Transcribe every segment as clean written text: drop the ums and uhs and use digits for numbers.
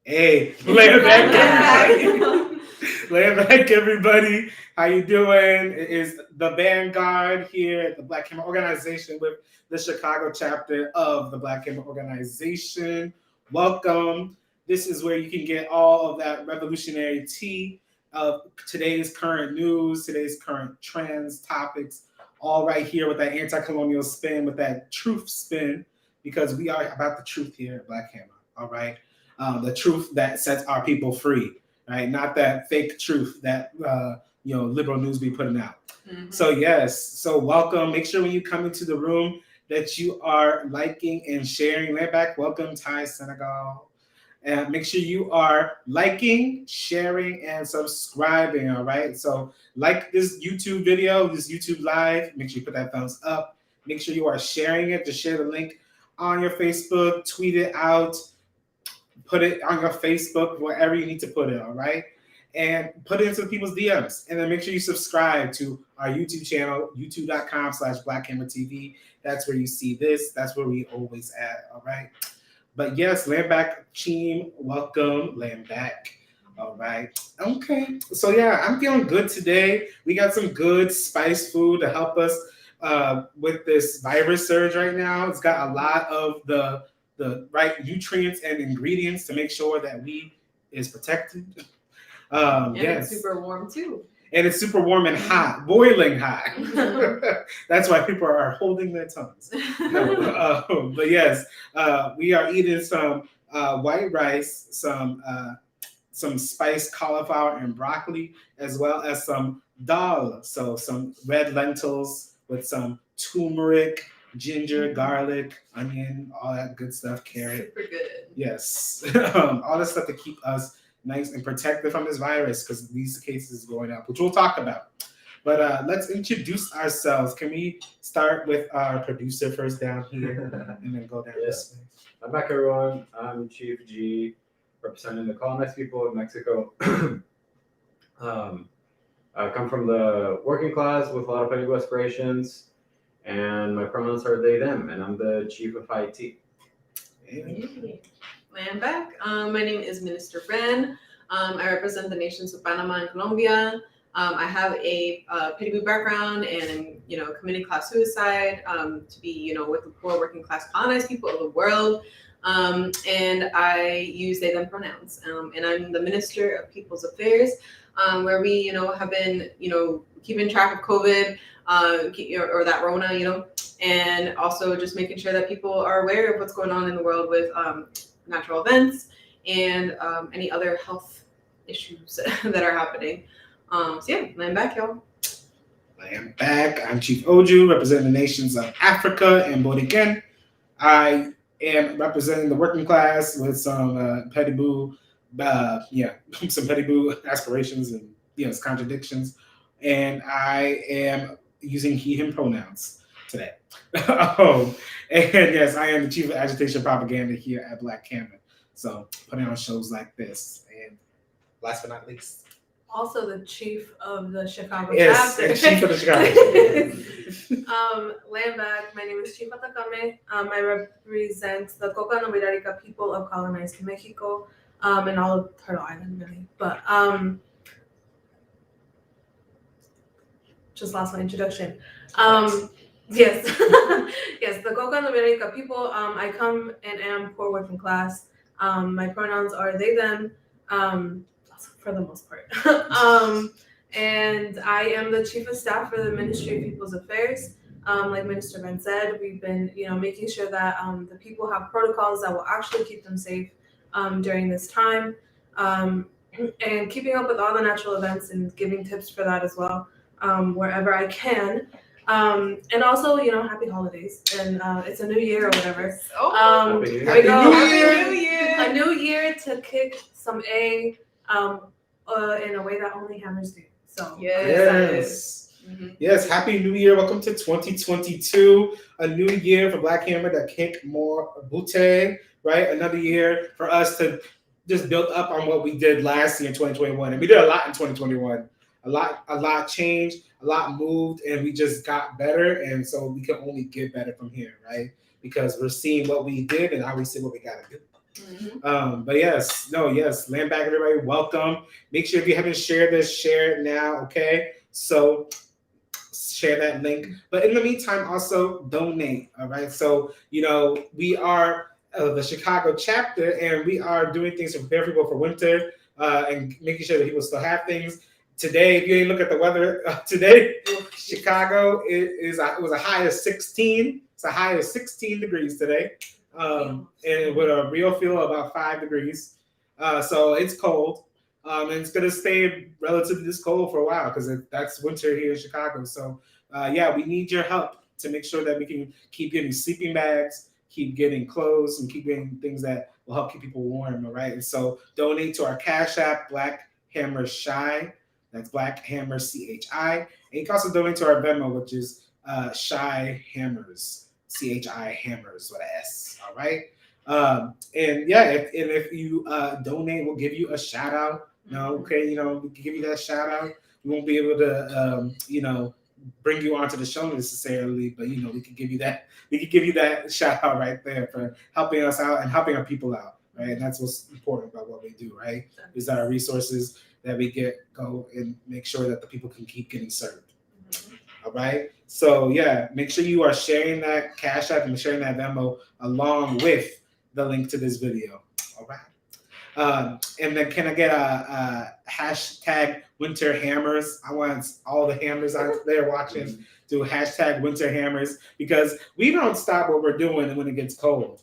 Hey, land back, everybody. Land back, everybody. How you doing? It is the Vanguard here at the Black Hammer Organization with the Chicago chapter of the Black Hammer Organization. Welcome. This is where you can get all of that revolutionary tea of today's current news, today's current trends, topics, all right here with that anti-colonial spin, with that truth spin, because we are about the truth here at Black Hammer. All right, the truth that sets our people free, right? Not that fake truth that liberal news be putting out. Mm-hmm. So yes, so welcome. Make sure when you come into the room that you are liking and sharing. Land back, welcome, Thai Senegal. And make sure you are liking, sharing, and subscribing. All right. So like this YouTube video, this YouTube live. Make sure you put that thumbs up. Make sure you are sharing it. Just share the link on your Facebook, tweet it out, put it on your Facebook, wherever you need to put it, all right? And put it into people's DMs. And then make sure you subscribe to our YouTube channel, youtube.com/BlackHammerTV. That's where you see this. That's where we always at, all right? But yes, land back team, welcome, land back. All right. Okay. So yeah, I'm feeling good today. We got some good spice food to help us with this virus surge right now. It's got a lot of the right nutrients and ingredients to make sure that we is protected. And yes. It's super warm too. And it's super warm and hot, boiling hot. That's why people are holding their tongues. No, but yes, we are eating some white rice, some spiced cauliflower and broccoli, as well as some dal, so some red lentils with some turmeric, ginger, garlic, onion, all that good stuff, carrot. Super good. Yes, all that stuff to keep us nice and protected from this virus, because these cases are going up, which we'll talk about. But let's introduce ourselves. Can we start with our producer first down here and then go down this way? I'm back, everyone. I'm Chief G, representing the colonized people of Mexico. I come from the working class with a lot of political aspirations, and my pronouns are they, them, and I'm the chief of IT. Hey. I'm back. My name is Minister Ben. I represent the nations of Panama and Colombia. I have a petty boot background and I'm, committing class suicide to be, with the poor working class colonized people of the world. And I use they, them pronouns. And I'm the Minister of People's Affairs, where we, have been, keeping track of COVID or that Rona, and also just making sure that people are aware of what's going on in the world with natural events and any other health issues that are happening. So yeah, I'm back, y'all. I am back. I'm Chief Oju, representing the nations of Africa and Bodiken. I am representing the working class with some petty boo, some petty boo aspirations and contradictions. And I am using he, him pronouns today. And yes, I am the chief of agitation propaganda here at Black Hammer. So putting on shows like this. And last but not least, also the chief of the Chicago chapter. Yes, chief of the Chicago chapter. Land back. My name is Chief Atacame. I represent the Coca and Wirarica people of colonized Mexico and all of Turtle Island, really. But just lost my introduction. Yes, yes, the Coca and Wirarica people. I come and am poor working class. My pronouns are they, them. For the most part. And I am the chief of staff for the Ministry of People's Affairs. Like Minister Ben said, we've been, making sure that the people have protocols that will actually keep them safe during this time, and keeping up with all the natural events and giving tips for that as well, wherever I can. And also, happy holidays, and it's a new year or whatever. Here we go. Happy New Year. A new year to kick some A. In a way that only hammers do. So yes. Mm-hmm. Yes, happy new year. Welcome to 2022. A new year for Black Hammer to kick more booty, right? Another year for us to just build up on what we did last year in 2021. And we did a lot in 2021. A lot changed, a lot moved, and we just got better. And so we can only get better from here, right? Because we're seeing what we did and now we see what we gotta do. But yes, land back, everybody. Welcome. Make sure if you haven't shared this, share it now. Okay, so share that link. But in the meantime, also donate. All right. So we are the Chicago chapter, and we are doing things to prepare people for winter and making sure that people still have things. Today, if you look at the weather today, Chicago it was a high of 16. It's a high of 16 degrees today, and with a real feel of about 5 degrees. So it's cold. And it's going to stay relatively this cold for a while because that's winter here in Chicago. So, we need your help to make sure that we can keep getting sleeping bags, keep getting clothes, and keep getting things that will help keep people warm, all right? And so donate to our Cash App, Black Hammer Shy. That's Black Hammer CHI. And you can also donate to our Venmo, which is Shy Hammers, CHI Hammers with an S, all right? If you donate, we'll give you a shout out. No, okay, we can give you that shout out. We won't be able to, bring you onto the show necessarily, but we can give you that. We can give you that shout out right there for helping us out and helping our people out, right? And that's what's important about what we do, right? Is our resources that we go and make sure that the people can keep getting served. All right. So make sure you are sharing that Cash App and sharing that Venmo along with the link to this video. All right. And then can I get a hashtag Winter Hammers? I want all the hammers out there watching do hashtag Winter Hammers because we don't stop what we're doing when it gets cold.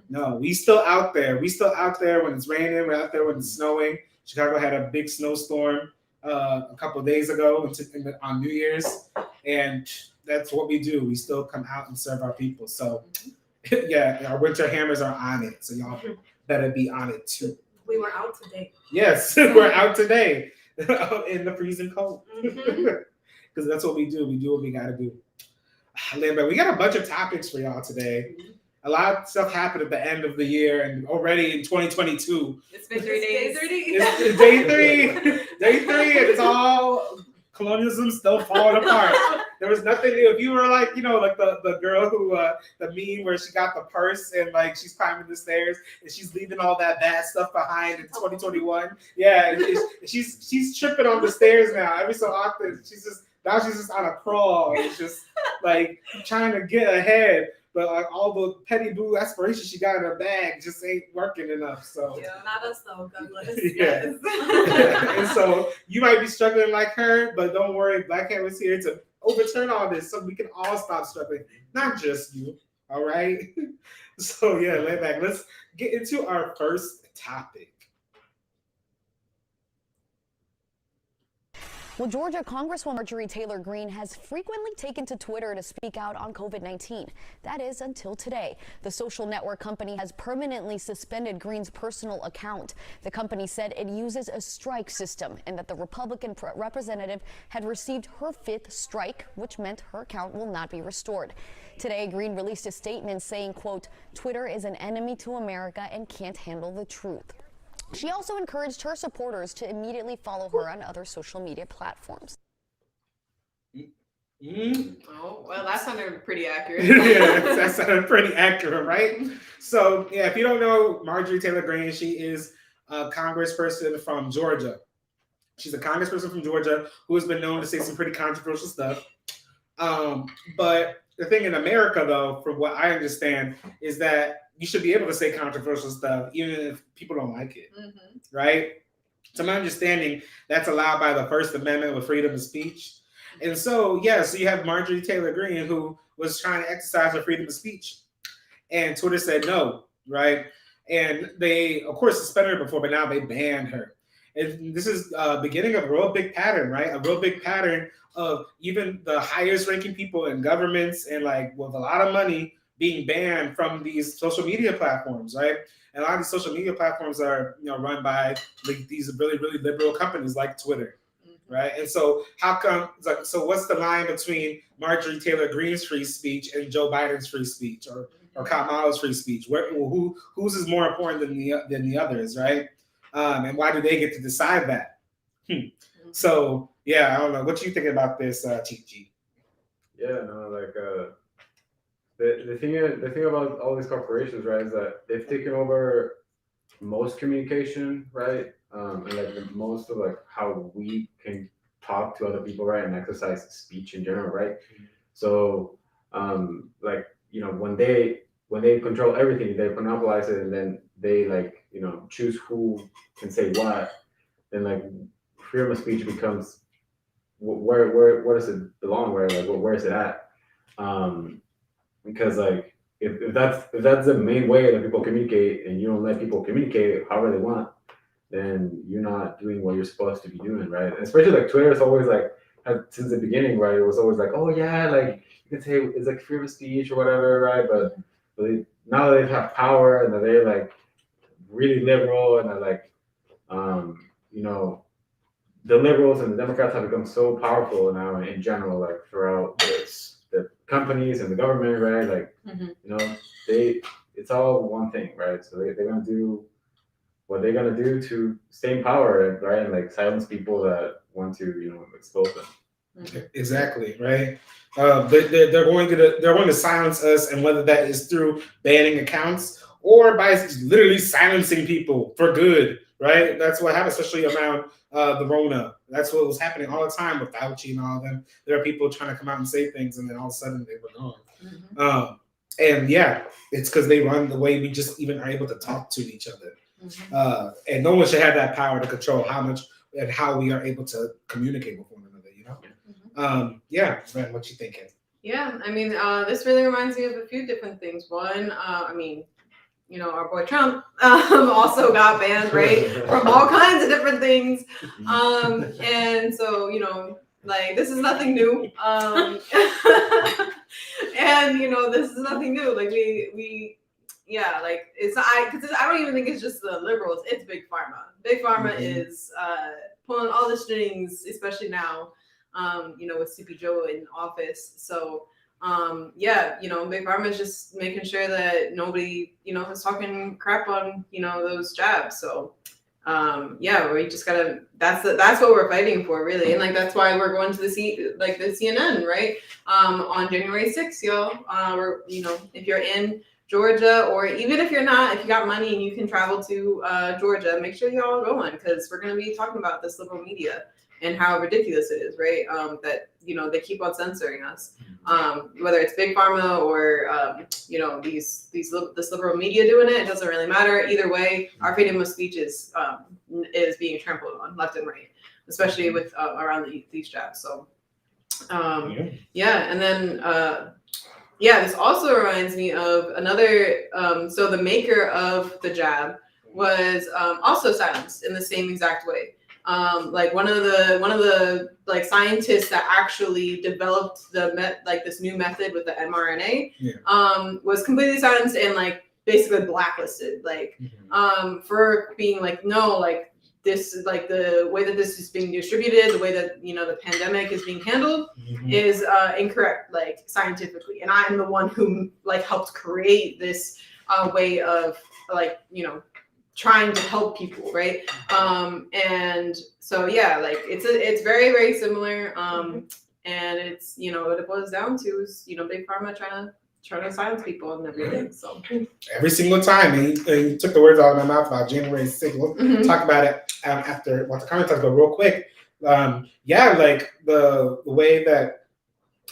No, we still out there. We still out there when it's raining. We're out there when it's snowing. Chicago had a big snowstorm a couple of days ago on New Year's, and that's what we do. We still come out and serve our people. So our Winter Hammers are on it. So y'all better be on it too. We were out today. Yes, we're out today in the freezing cold. Because that's what we do. We do what we got to do. Lambert, we got a bunch of topics for y'all today. A lot of stuff happened at the end of the year and already in 2022. It's been 3 days. It's day three, and it's all colonialism still falling apart. There was nothing new. If you were like, like the girl who, the meme where she got the purse and like she's climbing the stairs and she's leaving all that bad stuff behind in 2021. Yeah, she's tripping on the stairs now. Every so often, she's just on a crawl. It's just like trying to get ahead. But like all the petty blue aspirations she got in her bag just ain't working enough. So not us though, Douglas. Yeah. And so you might be struggling like her, but don't worry, Black Hammer's here to overturn all this so we can all stop struggling, not just you. All right. So lay back. Let's get into our first topic. Well, Georgia Congresswoman Marjorie Taylor Greene has frequently taken to Twitter to speak out on COVID-19. That is until today. The social network company has permanently suspended Greene's personal account. The company said it uses a strike system and that the Republican representative had received her 5th strike, which meant her account will not be restored. Today, Greene released a statement saying, quote, "Twitter is an enemy to America and can't handle the truth." She also encouraged her supporters to immediately follow her on other social media platforms. Oh, well, that sounded pretty accurate. That sounded pretty accurate, right? So, if you don't know Marjorie Taylor Greene, she is a congressperson from Georgia. She's a congressperson from Georgia who has been known to say some pretty controversial stuff. But the thing in America, though, from what I understand, is that you should be able to say controversial stuff even if people don't like it, right? To my understanding, that's allowed by the First Amendment with freedom of speech. And so, so you have Marjorie Taylor Greene who was trying to exercise her freedom of speech. And Twitter said no, right? And they, of course, suspended her before, but now they banned her. And this is beginning of a real big pattern, right? A real big pattern of even the highest ranking people in governments and like with a lot of money being banned from these social media platforms, right? And a lot of these social media platforms are, run by like these really, really liberal companies like Twitter, right? And so how come? So what's the line between Marjorie Taylor Greene's free speech and Joe Biden's free speech, or Kamala's free speech? Whose is more important than the others, right? And why do they get to decide that? So I don't know. What you think about this, Chief G? the thing about all these corporations, right, is that they've taken over most communication, right? And like the most of like how we can talk to other people, right, and exercise speech in general, right? So, like when they control everything, they monopolize it, and then they like choose who can say what. Then like freedom of speech becomes where does it belong? Where is it at? Um, because like if that's the main way that people communicate, and you don't let people communicate however they want, then you're not doing what you're supposed to be doing, right? And especially like Twitter is always like since the beginning, right? It was always like, oh yeah, like you can say it's like freedom of speech or whatever, right? But now that they have power and that they're like really liberal and they're like you know the liberals and the Democrats have become so powerful now in general, like throughout the companies and the government, right? Like, it's all one thing, right? So they're gonna do what they're gonna do to stay in power, right? And like silence people that want to, expose them. Exactly, right. They're going to silence us, and whether that is through banning accounts or by literally silencing people for good, right? That's what happened, especially around the Rona. That's what was happening all the time with Fauci and all of them. There are people trying to come out and say things, and then all of a sudden they were gone. And yeah, it's because they run the way we just even are able to talk to each other. And no one should have that power to control how much and how we are able to communicate with one another. Yeah, Ren, what you thinking? Yeah, I mean, this really reminds me of a few different things. One, I mean, our boy Trump also got banned, right, from all kinds of different things. And so, like this is nothing new. And this is nothing new. Like yeah, like because I don't even think it's just the liberals. It's Big Pharma. Big Pharma is pulling all the strings, especially now. With Sleepy Joe in office. So, Big Pharma is just making sure that nobody, is talking crap on, those jabs. So, we just gotta. That's what we're fighting for, really, and like that's why we're going to the CNN, right? On January 6th, y'all. If you're in Georgia, or even if you're not, if you got money and you can travel to Georgia, make sure y'all are going, because we're gonna be talking about this liberal media and how ridiculous it is, right? That they keep on censoring us, whether it's Big Pharma or this liberal media doing it. It doesn't really matter. Either way, our freedom of speech is being trampled on left and right, especially with around these jabs. So, and then this also reminds me of another. So the maker of the jab was also silenced in the same exact way. Like one of the like scientists that actually developed this new method with the mRNA was completely silenced and like basically blacklisted, for being like, no, like this is like the way that this is being distributed, the way that the pandemic is being handled is incorrect, like scientifically, and I'm the one who like helped create this way of trying to help people, right? And so it's very, very similar. And it's what it boils down to is Big Pharma trying to silence people and everything. So every single time, and you took the words out of my mouth about January 6th. We'll talk about it after what the comment talks, but real quick, like the way that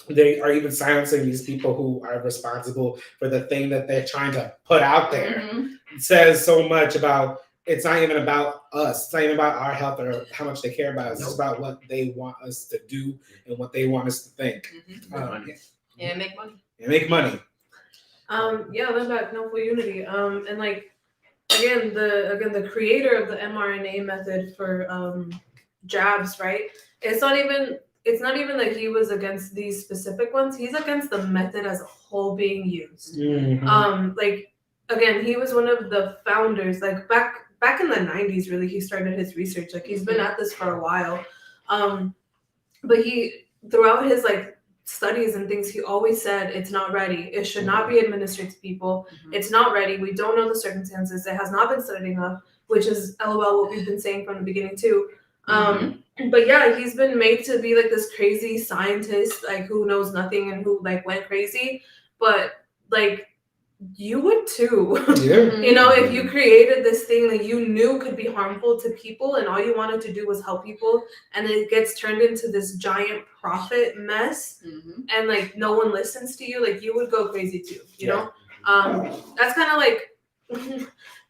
they are even silencing these people who are responsible for the thing that they're trying to put out there. It says so much about, it's not even about us. It's not even about our health or how much they care about us. It's about what they want us to do and what they want us to think. And make money. And make money. Then back Noble Unity. And like again the creator of the mRNA method for jabs, right? It's not even like he was against these specific ones. He's against the method as a whole being used. Again, he was one of the founders, like back in the 90s, really, he started his research. Like he's been at this for a while. But he, throughout his like studies and things, he always said it's not ready. It should not be administered to people. It's not ready. We don't know the circumstances. It has not been studied enough, which is LOL what we've been saying from the beginning too. But yeah, he's been made to be like this crazy scientist, like who knows nothing and who like went crazy. But like you would too. Yeah. You know, if you created this thing that you knew could be harmful to people and all you wanted to do was help people, and it gets turned into this giant profit mess, and like no one listens to you, like you would go crazy too, you know? That's kind of like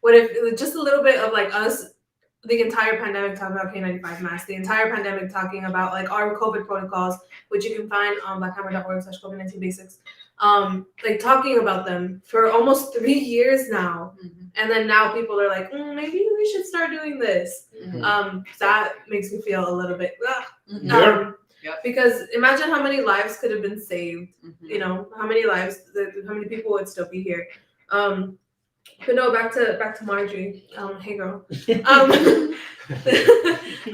what if just a little bit of like us, the entire pandemic talking about K95 masks, the entire pandemic talking about like our COVID protocols, which you can find on blackhammer.org/COVID-19 basics. Like talking about them for almost 3 years now, and then now people are like, maybe we should start doing this. That makes me feel a little bit because imagine how many lives could have been saved. You know, how many people would still be here. But no, back to Marjorie. Hey girl.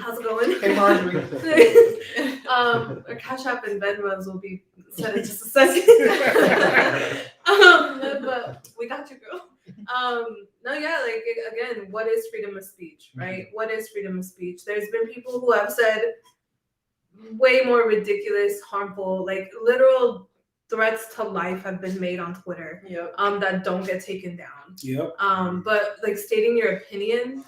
How's it going? Hey Marjorie. Our Cash App and Venmos will be said in just a second. But we got you, girl. No, yeah, like again, what is freedom of speech, right? What is freedom of speech? There's been people who have said way more ridiculous, harmful, like literal threats to life have been made on Twitter. That don't get taken down. But like stating your opinion,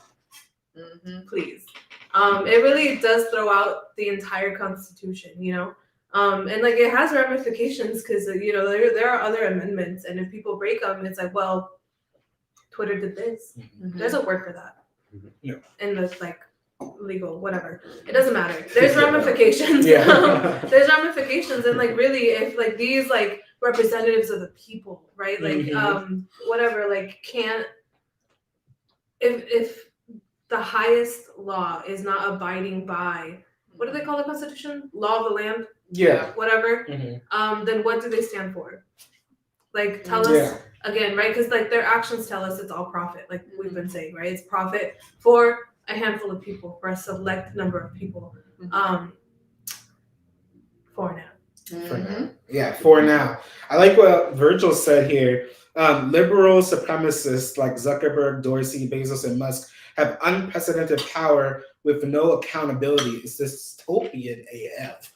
please. It really does throw out the entire Constitution, you know? And like it has ramifications because, you know, there are other amendments, and if people break them, it's like, well, Twitter did this. There's a word for that. In the like legal, whatever. It doesn't matter. There's ramifications. There's ramifications, and like really, if like these like representatives of the people, right? Like whatever, like can't if the highest law is not abiding by what do they call the Constitution? Law of the land? Whatever. Then what do they stand for? Like tell us again, right? Because like their actions tell us it's all profit, like we've been saying, right? It's profit for a handful of people, for a select number of people. For now. For now. I like what Virgil said here. Liberal supremacists like Zuckerberg, Dorsey, Bezos, and Musk have unprecedented power with no accountability. It's dystopian AF.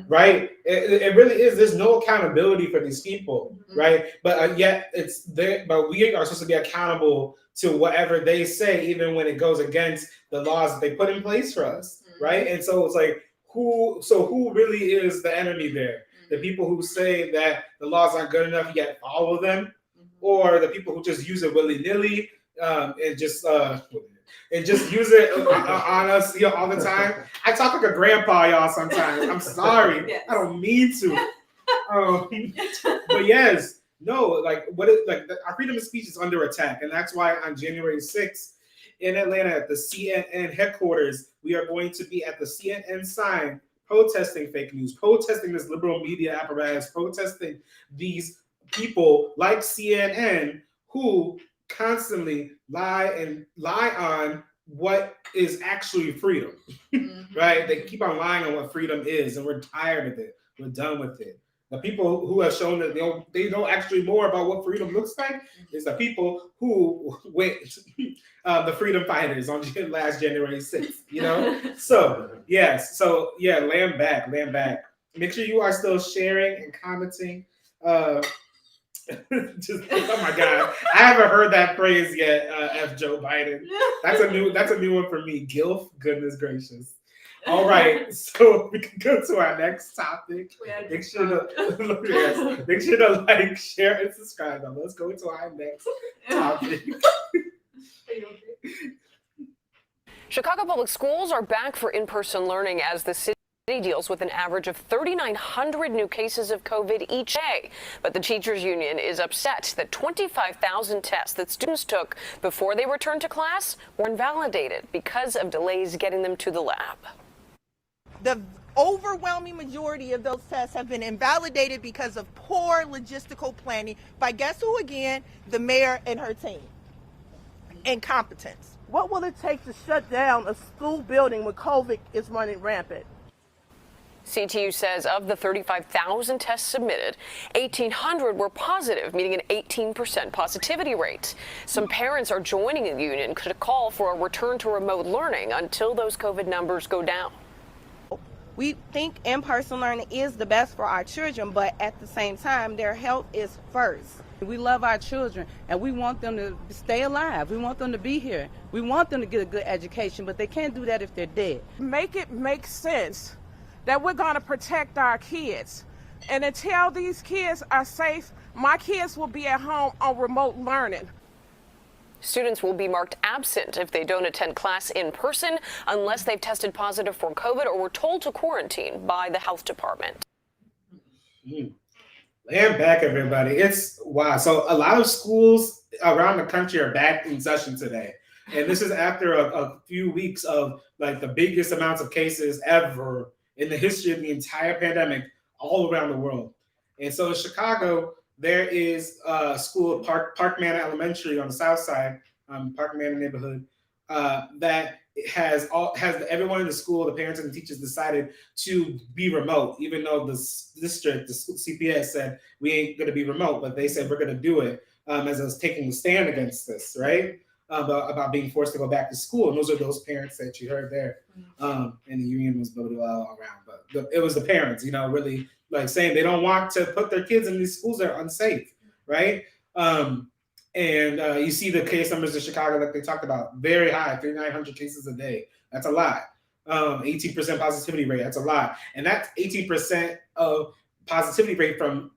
Right? It really is. There's no accountability for these people, right? But yet it's there. But we are supposed to be accountable to whatever they say, even when it goes against the laws that they put in place for us, right? And so it's like, who really is the enemy there? The people who say that the laws aren't good enough yet follow them, or the people who just use it willy-nilly and just use it on us, you know, all the time. I talk like a grandpa, y'all, sometimes. I'm sorry. I don't mean to. But yes, no, like our freedom of speech is under attack, and that's why on January 6th in Atlanta at the CNN headquarters, we are going to be at the CNN sign protesting fake news, protesting this liberal media apparatus, protesting these people like CNN who constantly lie on what is actually freedom, right? They keep on lying on what freedom is, and we're tired of it. We're done with it. The people who have shown that they know actually more about what freedom looks like is the people who went the freedom fighters on last January 6th, you know? So, yes. So, yeah, land back. Make sure you are still sharing and commenting. Just, oh my God, I haven't heard that phrase yet. F Joe Biden. That's a new one for me. Gilf. Goodness gracious. All right, so we can go to our next topic. Make sure to like, share, and subscribe. Now let's go to our next topic. Chicago Public Schools are back for in-person learning as the city deals with an average of 3,900 new cases of COVID each day. But the teachers union is upset that 25,000 tests that students took before they returned to class were invalidated because of delays getting them to the lab. The overwhelming majority of those tests have been invalidated because of poor logistical planning by guess who again? The mayor and her team. Incompetence. What will it take to shut down a school building when COVID is running rampant? CTU says of the 35,000 tests submitted, 1,800 were positive, meaning an 18% positivity rate. Some parents are joining the union to call for a return to remote learning until those COVID numbers go down. We think in-person learning is the best for our children, but at the same time, their health is first. We love our children and we want them to stay alive. We want them to be here. We want them to get a good education, but they can't do that if they're dead. Make it make sense that we're going to protect our kids. And until these kids are safe, my kids will be at home on remote learning. Students will be marked absent if they don't attend class in person unless they've tested positive for COVID or were told to quarantine by the health department. And back, everybody. It's wow. So a lot of schools around the country are back in session today. And this is after a few weeks of like the biggest amounts of cases ever in the history of the entire pandemic all around the world. And so in Chicago, there is a school, Park Manor Elementary on the south side, Park Manor neighborhood, that has everyone in the school, the parents and the teachers decided to be remote, even though the district, the CPS said we ain't going to be remote, but they said we're going to do it as I was taking a stand against this, right? About being forced to go back to school. And those are those parents that you heard there. And the union was blah, blah, blah, all around. But it was the parents, really like saying they don't want to put their kids in these schools that are unsafe, right? And you see the case numbers in Chicago that they talked about, very high, 3,900 cases a day. That's a lot. 18% positivity rate, that's a lot. And that's 18% of positivity rate from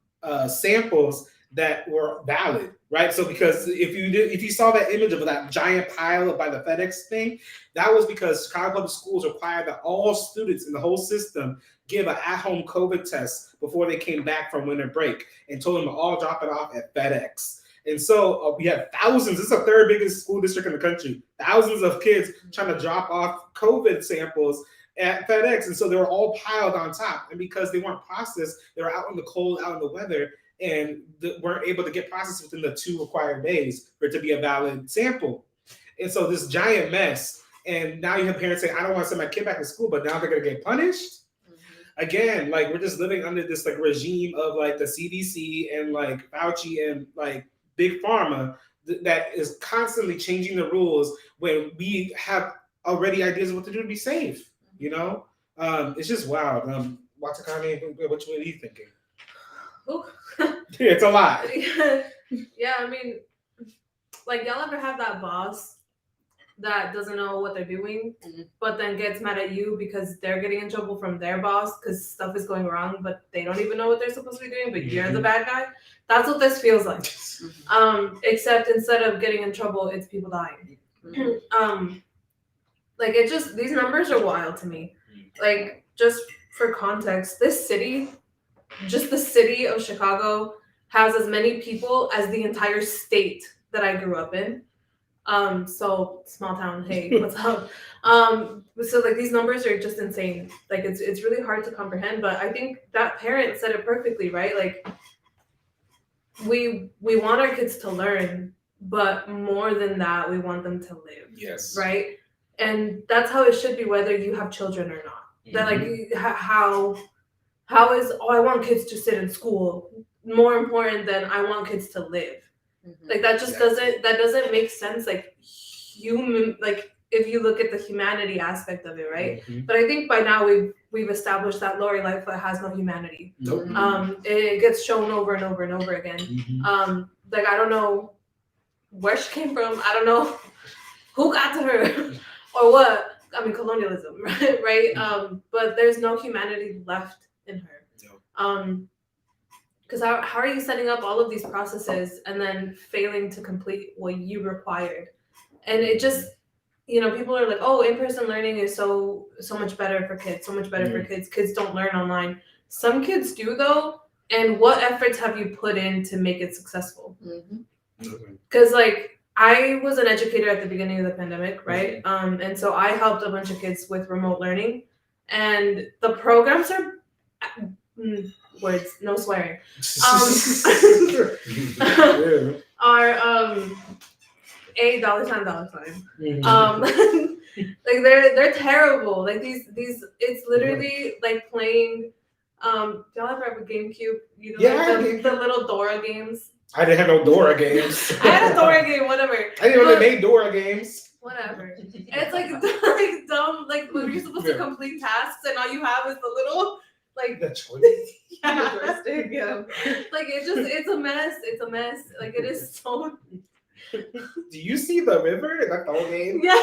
samples that were valid, right? So because if you saw that image of that giant pile by the FedEx thing, that was because Chicago Public Schools required that all students in the whole system give an at-home COVID test before they came back from winter break and told them to all drop it off at FedEx. And so we have thousands, this is the third biggest school district in the country, thousands of kids trying to drop off COVID samples at FedEx. And so they were all piled on top. And because they weren't processed, they were out in the cold, out in the weather, and weren't able to get processed within the 2 required days for it to be a valid sample. And so this giant mess, and now you have parents saying, I don't want to send my kid back to school, but now they're going to get punished. Again, like we're just living under this like regime of like the CDC and like Fauci and like Big Pharma that is constantly changing the rules when we have already ideas of what to do to be safe, It's just wild. Watakani, what are you thinking? It's a lot. Yeah, I mean, like y'all ever have that boss that doesn't know what they're doing, but then gets mad at you because they're getting in trouble from their boss because stuff is going wrong, but they don't even know what they're supposed to be doing, but you're the bad guy? That's what this feels like. Except instead of getting in trouble, it's people dying. Like it just, these numbers are wild to me. Like just for context, this city, just the city of Chicago has as many people as the entire state that I grew up in. So small town, hey, what's up? So like these numbers are just insane. Like it's really hard to comprehend, but I think that parent said it perfectly, right? Like we want our kids to learn, but more than that, we want them to live. Yes. Right? And that's how it should be, whether you have children or not. That like how is I want kids to sit in school more important than I want kids to live. Like that just doesn't make sense. Like human, like if you look at the humanity aspect of it, right? But I think by now we've established that Lori Lightfoot has no humanity. Nope. It gets shown over and over and over again. Like I don't know where she came from. I don't know who got to her or what. I mean, colonialism, right? But there's no humanity left in her. Because how are you setting up all of these processes and then failing to complete what you required? And it just, people are like, oh, in-person learning is so much better for kids, so much better for kids. Kids don't learn online. Some kids do though. And what efforts have you put in to make it successful? Because like, I was an educator at the beginning of the pandemic, right? And so I helped a bunch of kids with remote learning. And the programs are... words, no swearing. Are $$. Like they're terrible. Like these it's literally like playing y'all ever have a GameCube? The little Dora games. I didn't have no Dora games. I had a Dora game, whatever. I didn't know they made Dora games. whatever. And it's like dumb, like when you're supposed to complete tasks and all you have is the little like The choice. yeah. Joystick, yeah. Like it's a mess. It's a mess. Like it is so Do you see the river? Is that the whole game? yeah.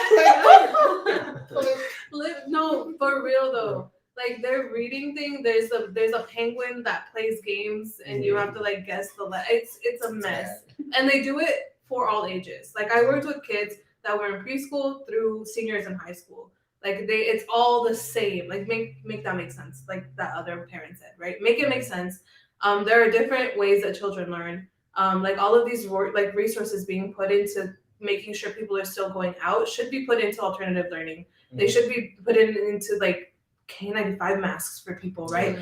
No, for real though. Like their reading thing, there's a penguin that plays games and you have to like guess it's a mess. And they do it for all ages. Like I worked with kids that were in preschool through seniors in high school. Like it's all the same. Like make that make sense. Like that other parent said, right? Make it make sense. There are different ways that children learn. Like all of these like resources being put into making sure people are still going out should be put into alternative learning. They should be put into like K95 masks for people, right?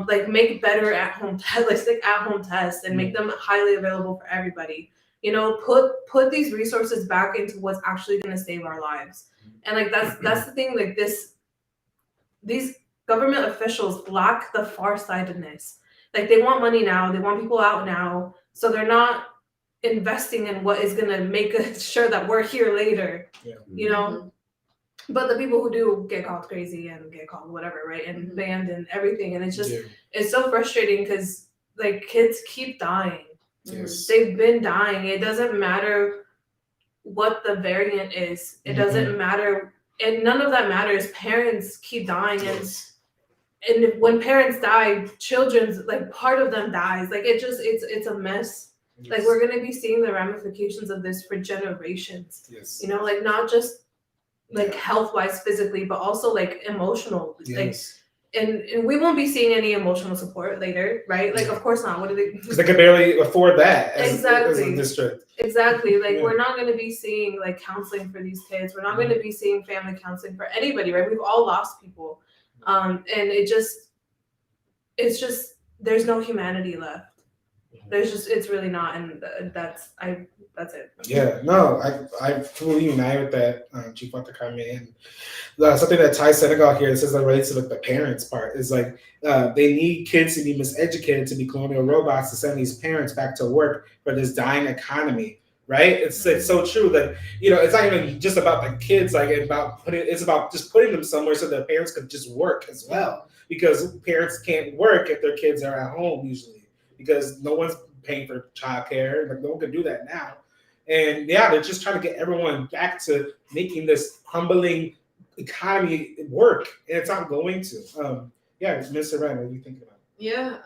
Like make better at home tests, like at home tests, and make them highly available for everybody. You know, put these resources back into what's actually going to save our lives. And like that's the thing. Like these government officials lack the farsightedness. Like they want money now, they want people out now, so they're not investing in what is going to make sure that we're here later. Yeah. You know. But the people who do get called crazy and get called whatever, right? And banned and everything. And it's just, it's so frustrating because like kids keep dying. Yes. They've been dying. It doesn't matter what the variant is. It doesn't matter. And none of that matters. Parents keep dying. And when parents die, children's like part of them dies. Like it's a mess. Yes. Like we're going to be seeing the ramifications of this for generations. Yes. You know, like not just like health-wise physically, but also like emotional. Yes. Like and we won't be seeing any emotional support later, right? Like of course not. What do they, because they can barely afford that as a district. Exactly. Like we're not going to be seeing like counseling for these kids. We're not going to be seeing family counseling for anybody, right? We've all lost people. And it's just there's no humanity left. It's really not, and that's it. Yeah, no, I fully unite with that, Chief Watakame. And something that ties Senegal here, it says that relates to like the parents part, is like they need kids to be miseducated to be colonial robots to send these parents back to work for this dying economy, right? It's so true that, you know, it's not even just about the kids, like it's about just putting them somewhere so that parents could just work as well, because parents can't work if their kids are at home usually, because no one's paying for childcare. Like no one can do that now. And yeah, they're just trying to get everyone back to making this humbling economy work, and it's not going to. Yeah, Mr. Ryan, what are you thinking about? Yeah,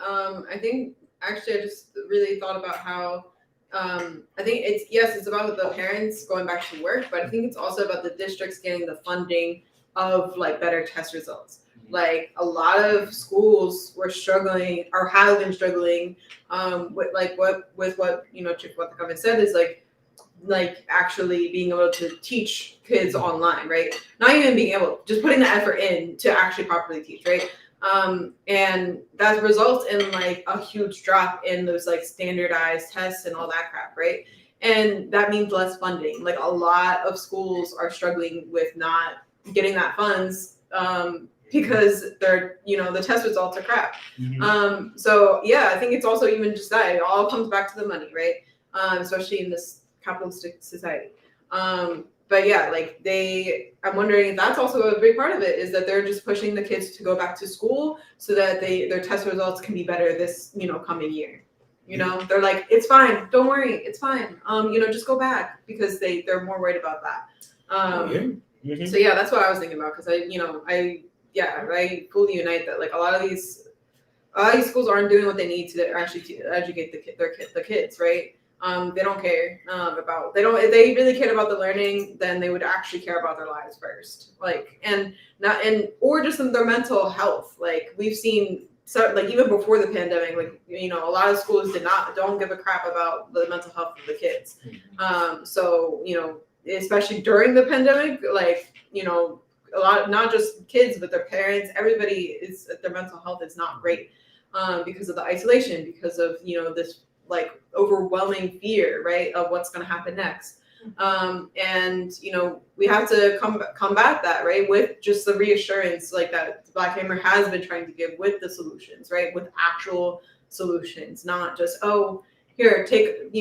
I think actually I just really thought about how I think it's about the parents going back to work, but I think it's also about the districts getting the funding of like better test results. Like a lot of schools were struggling or have been struggling with what you know Chief Watakame said is like actually being able to teach kids online, right? Not even being able, just putting the effort in to actually properly teach, right? And that results in like a huge drop in those like standardized tests and all that crap, right? And that means less funding. Like a lot of schools are struggling with not getting that funds because they're, you know, the test results are crap. So yeah, I think it's also even just that it all comes back to the money, right? Especially in this capitalistic society. But yeah, like I'm wondering if that's also a big part of it, is that they're just pushing the kids to go back to school so that their test results can be better this, you know, coming year. You know, they're like, it's fine, don't worry, it's fine. You know, just go back, because they're more worried about that. So yeah, that's what I was thinking about, because I fully unite that like a lot of these schools aren't doing what they need to actually educate the kids, right? They don't care about, if they really cared about the learning, then they would actually care about their lives first. Like, or just their mental health. Like we've seen, so like even before the pandemic, like, you know, a lot of schools don't give a crap about the mental health of the kids. So, you know, especially during the pandemic, like, you know, a lot, not just kids, but their parents, everybody their mental health is not great because of the isolation, because of, you know, this like overwhelming fear, right, of what's going to happen next. And, you know, we have to combat that, right, with just the reassurance like that Black Hammer has been trying to give with the solutions, right, with actual solutions, not just, oh, here, take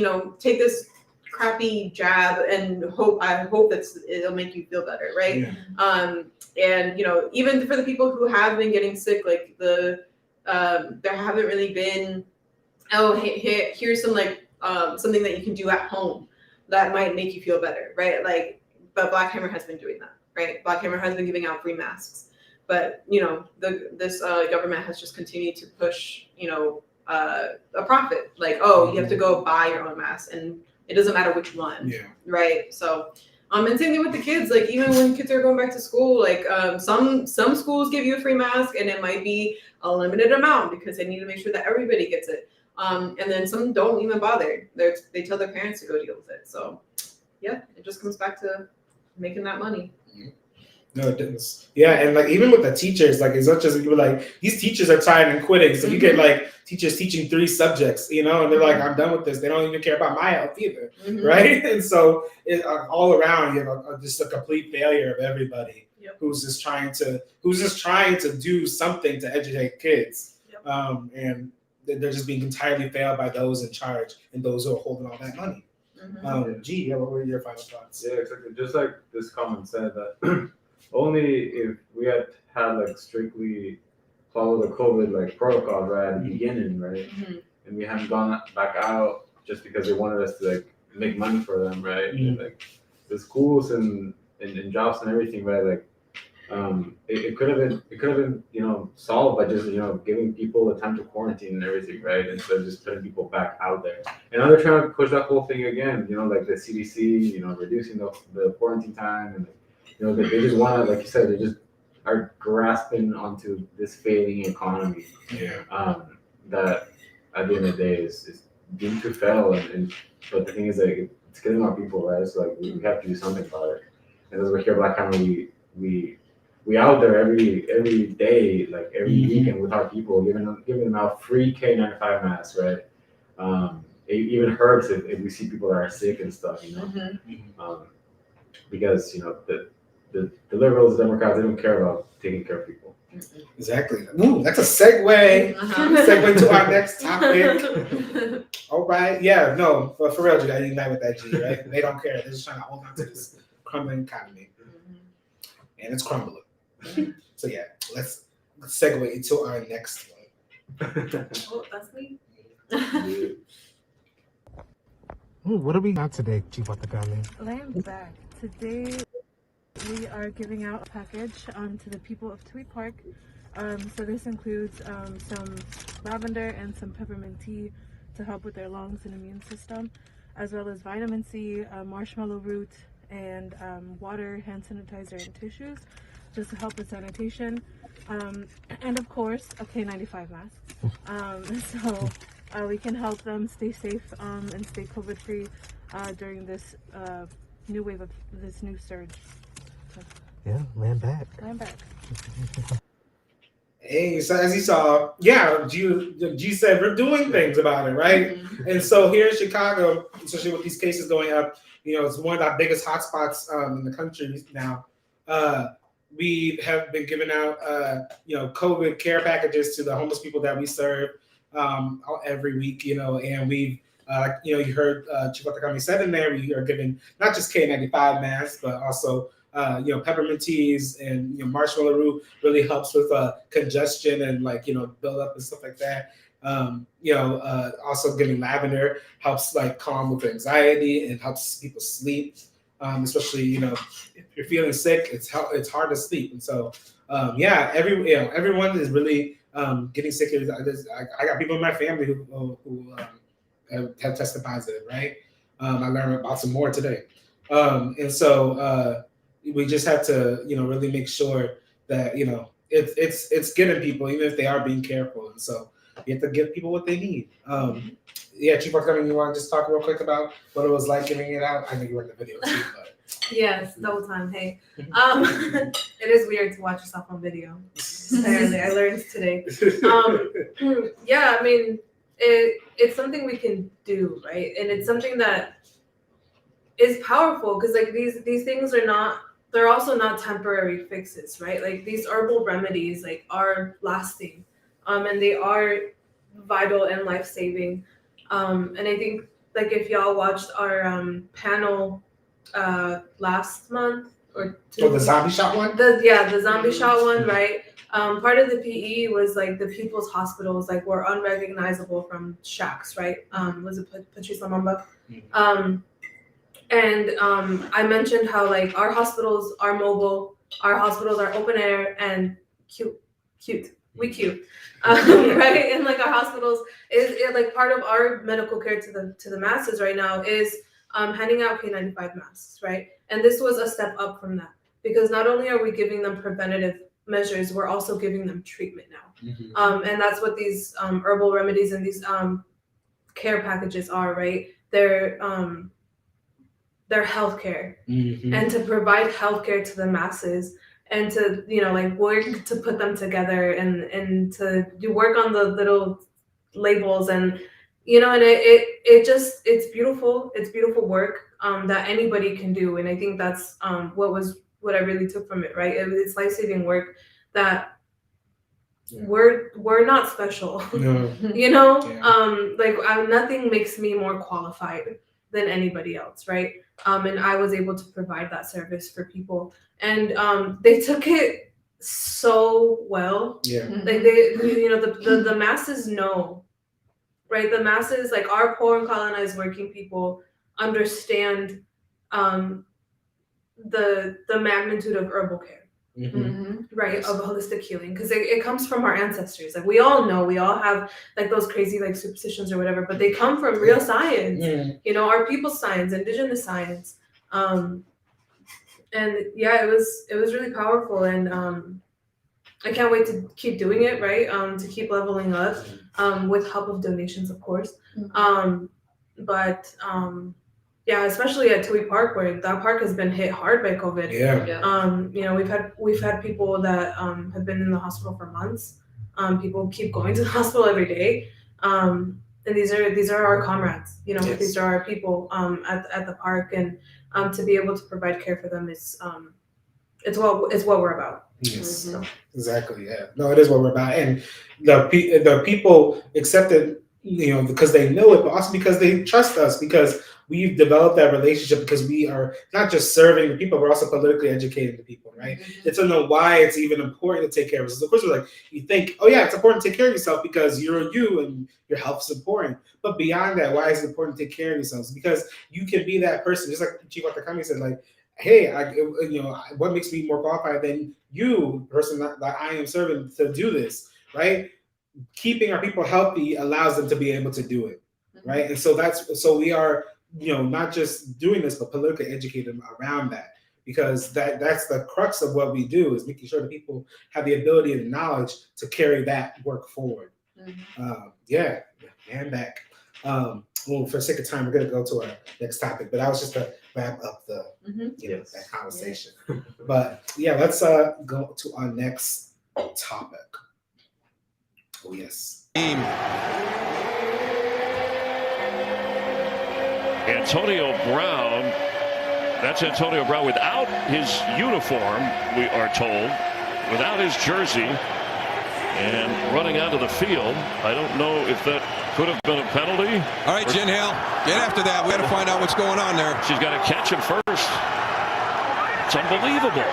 this crappy jab and I hope it'll make you feel better, right? Yeah. And even for the people who have been getting sick, like there haven't really been, oh, hey, here's some something that you can do at home that might make you feel better, right? Like, but Black Hammer has been doing that, right? Black Hammer has been giving out free masks, but this government has just continued to push, a profit. Like, oh, you have to go buy your own mask, and it doesn't matter which one, right? So, and same thing with the kids. Like, even when kids are going back to school, like some schools give you a free mask, and it might be a limited amount because they need to make sure that everybody gets it. And then some don't even bother. They tell their parents to go deal with it. So, yeah, it just comes back to making that money. No, it does. Yeah, and like even with the teachers, like as much as people like these teachers are tired and quitting, so you get like teachers teaching 3 subjects, and they're like, I'm done with this. They don't even care about my health either, right? And so all around, just a complete failure of everybody who's just trying to do something to educate kids, and they're just being entirely failed by those in charge and those who are holding all that money. What were your final thoughts? Yeah, exactly. Just like this comment said that. Only if we had like strictly follow the COVID like protocols right at the beginning, right? And we haven't gone back out just because they wanted us to like make money for them, right? And, like the schools and jobs and everything, right? Like it could have been solved by just giving people the time to quarantine and everything, right? Instead of just putting people back out there. And now they're trying to push that whole thing again, like the CDC, reducing the quarantine time, and they just want to, like you said, they just are grasping onto this failing economy. That at the end of the day is doomed to fail. But the thing is, like, it's killing our people, right? So like we have to do something about it. And as we're here, Black Hammer, we out there every day, like every weekend with our people, giving them out free K95 masks, right? It even hurts if we see people that are sick and stuff, because the liberals, the Democrats, they don't care about taking care of people. Exactly. Ooh, that's a segue. Segue to our next topic. All right. Yeah. No. For real, G, I unite with that G. Right? They don't care. They're just trying to hold on to this crumbling economy, and it's crumbling. So yeah, let's segue into our next one. Oh, that's me. Ooh, what are we on today, Chief Watakami? Land back. Today we are giving out a package to the people of Tweed Park. So this includes some lavender and some peppermint tea to help with their lungs and immune system, as well as vitamin C, marshmallow root, and water, hand sanitizer, and tissues, just to help with sanitation. And of course, a K95 mask. So we can help them stay safe and stay COVID-free during this new wave of this new surge. Yeah, land back. Land back. Hey, so as you saw, G said we're doing things about it, right? And so here in Chicago, especially with these cases going up, it's one of our biggest hotspots in the country now. We have been giving out, COVID care packages to the homeless people that we serve every week, and we've, you heard Chief Watakami said in there, we are giving not just K95 masks, but also peppermint teas and marshmallow root really helps with congestion and build up and stuff like that. Also giving lavender helps calm with anxiety and helps people sleep. Especially if you're feeling sick, it's hard to sleep, and so everyone is really getting sick. I got people in my family who have tested positive, right? I learned about some more today, and so we just have to really make sure that it's getting people, even if they are being careful, and so you have to give people what they need. Chief Watakami, you want to just talk real quick about what it was like giving it out? I know you were in the video too, but Yes, double time. Hey, it is weird to watch yourself on video. Apparently, I learned today. I mean, it's something we can do, right? And it's something that is powerful because these things they're also not temporary fixes, right? Like these herbal remedies are lasting, and they are vital and life-saving. And I think like if y'all watched our panel last month or two. Oh, the zombie shot one? The zombie shot one, right? Part of the PE was like the people's hospitals like were unrecognizable from shacks, right? Was it Patrice Lumumba? I mentioned how like our hospitals are mobile, our hospitals are open air and cute. We cute, right? And like our hospitals is like part of our medical care to the masses right now is handing out K95 masks, right? And this was a step up from that because not only are we giving them preventative measures, we're also giving them treatment now. And that's what these herbal remedies and these care packages are, right? They're healthcare, and to provide healthcare to the masses, and to like work to put them together, and to do work on the little labels, and and it's beautiful work that anybody can do, and I think that's what I really took from it, right? It's life-saving work that we're not special. No. Nothing makes me more qualified than anybody else, right? And I was able to provide that service for people, and they took it so well. Like the masses know, right? The masses, like our poor and colonized working people, understand the magnitude of herbal care. Right, of holistic healing, because it comes from our ancestors. Like we all know, we all have like those crazy like superstitions or whatever, but they come from real science. Our people's science, indigenous science. And yeah, it was really powerful, and I can't wait to keep doing it, right? To keep leveling up, with help of donations, of course. Yeah, especially at Tui Park, where that park has been hit hard by COVID. We've had people that have been in the hospital for months. People keep going to the hospital every day. And these are our comrades. These are our people at the park, and to be able to provide care for them is it's what we're about. Yes, exactly. Yeah, no, it is what we're about, and the people accept it, because they know it, but also because they trust us, because we've developed that relationship, because we are not just serving the people, we're also politically educating the people, right? And to know why it's even important to take care of us. Of course, we're like, you think, oh yeah, it's important to take care of yourself because you're you and your health is important. But beyond that, why is it important to take care of yourselves? Because you can be that person, just like Chief Watakami said, like, hey, what makes me more qualified than you, person that I am serving, to do this, right? Keeping our people healthy allows them to be able to do it, right? And so we are, not just doing this, but politically educating them around that, because that's the crux of what we do, is making sure that people have the ability and knowledge to carry that work forward. And back. Well, for the sake of time, we're going to go to our next topic, but that was just to wrap up that conversation. But yeah, let's go to our next topic. Oh yes. Antonio Brown. That's Antonio Brown without his uniform, we are told, without his jersey, and running onto the field. I don't know if that could have been a penalty. All right, Jen Hale, get after that. We got to find out what's going on there. She's got to catch him first. It's unbelievable.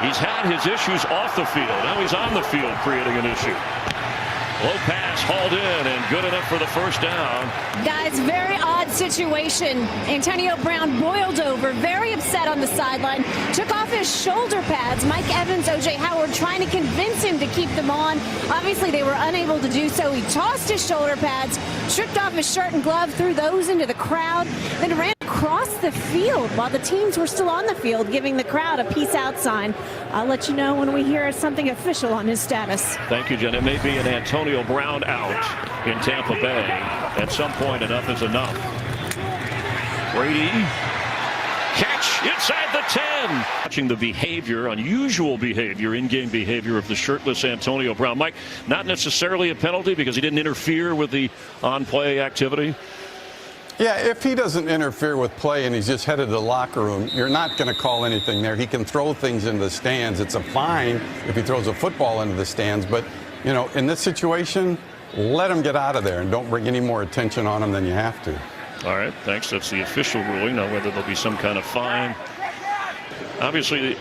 He's had his issues off the field. Now he's on the field creating an issue. Low pass hauled in and good enough for the first down. Guys, very odd situation. Antonio Brown boiled over, very upset on the sideline, took off his shoulder pads. Mike Evans, O.J. Howard trying to convince him to keep them on. Obviously, they were unable to do so. He tossed his shoulder pads, stripped off his shirt and glove, threw those into the crowd, then ran across the field while the teams were still on the field, giving the crowd a peace out sign. I'll let you know when we hear something official on his status. Thank you, Jen. It may be an Antonio Brown out in Tampa Bay. At some point, enough is enough. Brady, catch inside the 10. Watching the behavior, unusual behavior, in-game behavior of the shirtless Antonio Brown. Mike, not necessarily a penalty because he didn't interfere with the on-play activity. Yeah, if he doesn't interfere with play and he's just headed to the locker room, you're not going to call anything there. He can throw things into the stands. It's a fine if he throws a football into the stands. But, in this situation, let him get out of there and don't bring any more attention on him than you have to. All right, thanks. That's the official ruling. Now, whether there'll be some kind of fine. Obviously,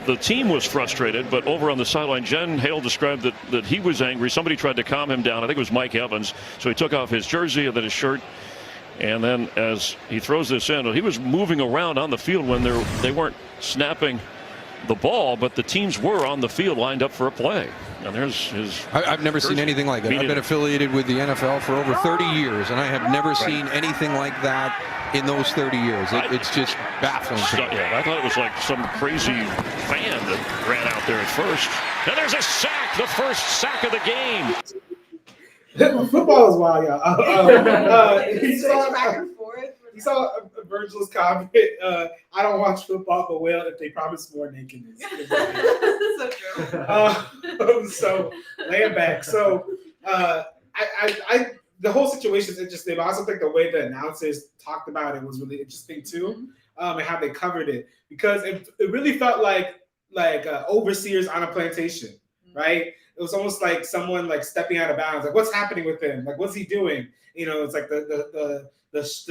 the team was frustrated, but over on the sideline, Jen Hale described that he was angry. Somebody tried to calm him down. I think it was Mike Evans. So he took off his jersey and then his shirt. And then as he throws this in, he was moving around on the field when they weren't snapping the ball, but the teams were on the field lined up for a play. And there's his. I've never seen anything like that. I've been affiliated with the NFL for over 30 years, and I have never seen anything like that in those 30 years. It's just baffling. Yeah, I thought it was like some crazy fan that ran out there at first. And there's a sack, the first sack of the game. Football is wild, y'all. He saw Virgil's comment. I don't watch football, but well, if they promise more nakedness. So true. So laying back. So I the whole situation is interesting, but I also think the way the announcers talked about it was really interesting too, and how they covered it, because it really felt like overseers on a plantation, right? It was almost like someone like stepping out of bounds. Like, what's happening with him? Like, what's he doing? You know, it's like the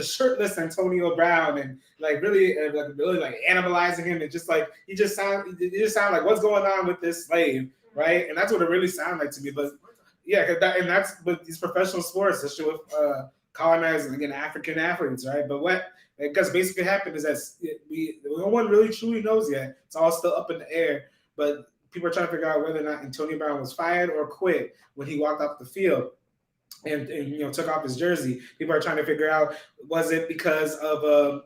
shirtless Antonio Brown, and like really like animalizing him, and just like you just sound like, what's going on with this slave, right? And that's what it really sounded like to me. But yeah, that's with these professional sports, especially with colonizing again African athletes, right? But what because basically happened is that no one really truly knows yet. It's all still up in the air, but people are trying to figure out whether or not Antonio Brown was fired or quit when he walked off the field and took off his jersey. People are trying to figure out, was it because of a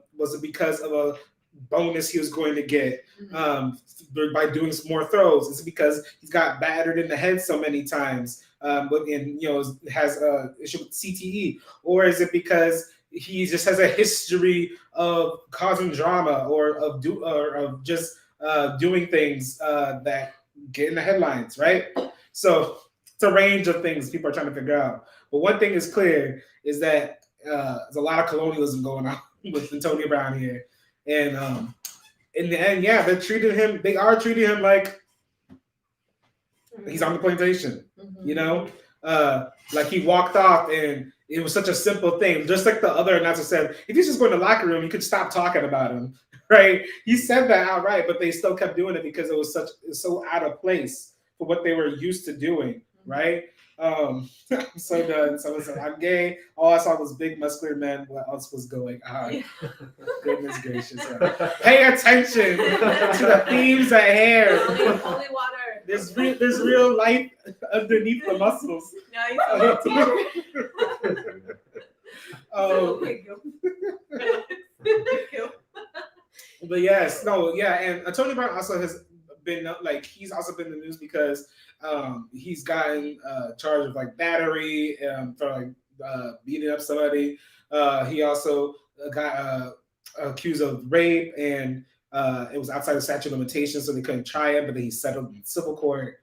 bonus he was going to get by doing some more throws? Is it because he's got battered in the head so many times has an issue with CTE, or is it because he just has a history of causing drama or of doing things that get in the headlines, right? So it's a range of things people are trying to figure out. But one thing is clear is that there's a lot of colonialism going on with Antonio Brown here. And in the end, yeah, they are treating him like he's on the plantation, like he walked off and it was such a simple thing. Just like the other announcer said, if he's just going to the locker room, you could stop talking about him. Right, he said that outright, but they still kept doing it because it was so out of place for what they were used to doing. Right, I'm so done. Someone said I'm gay. All I saw was big muscular men. What else was going on? Goodness gracious! Pay attention to the themes at hand. Holy water. There's real life underneath the muscles. But yes, no, yeah, and Antonio Brown also has been he's also been in the news because he's gotten charged of like battery for beating up somebody. He also got accused of rape, and it was outside the statute of limitations, so they couldn't try him. But then he settled in civil court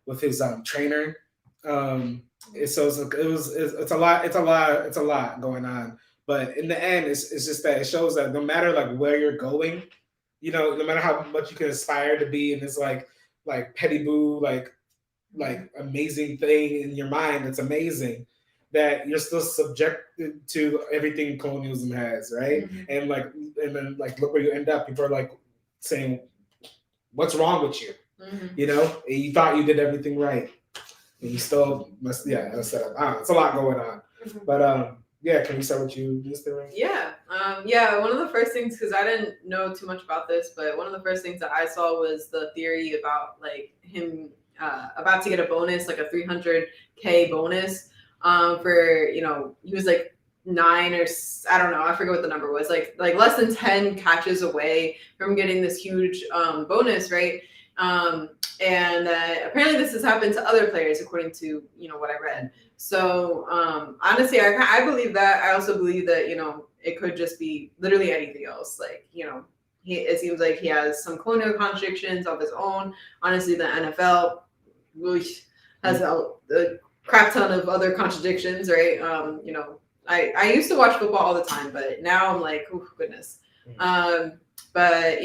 with his trainer. So it's a lot going on. But in the end, it's just that it shows that no matter like where you're going, no matter how much you can aspire to be in this like petty boo, like amazing thing in your mind that's amazing, that you're still subjected to everything colonialism has, right? Mm-hmm. And then look where you end up. People are like saying, "What's wrong with you?" Mm-hmm. And you thought you did everything right, and you still must. Yeah, it's a lot going on, mm-hmm. But yeah, can we start with you, Mr. Ray? Yeah. One of the first things, because I didn't know too much about this, but one of the first things that I saw was the theory about like him about to get a bonus, like a $300K bonus for he was like 9 or I don't know, I forget what the number was, like less than 10 catches away from getting this huge bonus, right? And apparently this has happened to other players, according to what I read. So honestly, I believe that. I also believe that it could just be literally anything else. Like it seems like he has some colonial contradictions of his own. Honestly, the NFL really has a crap ton of other contradictions, right? I used to watch football all the time, but now I'm like, oh goodness. But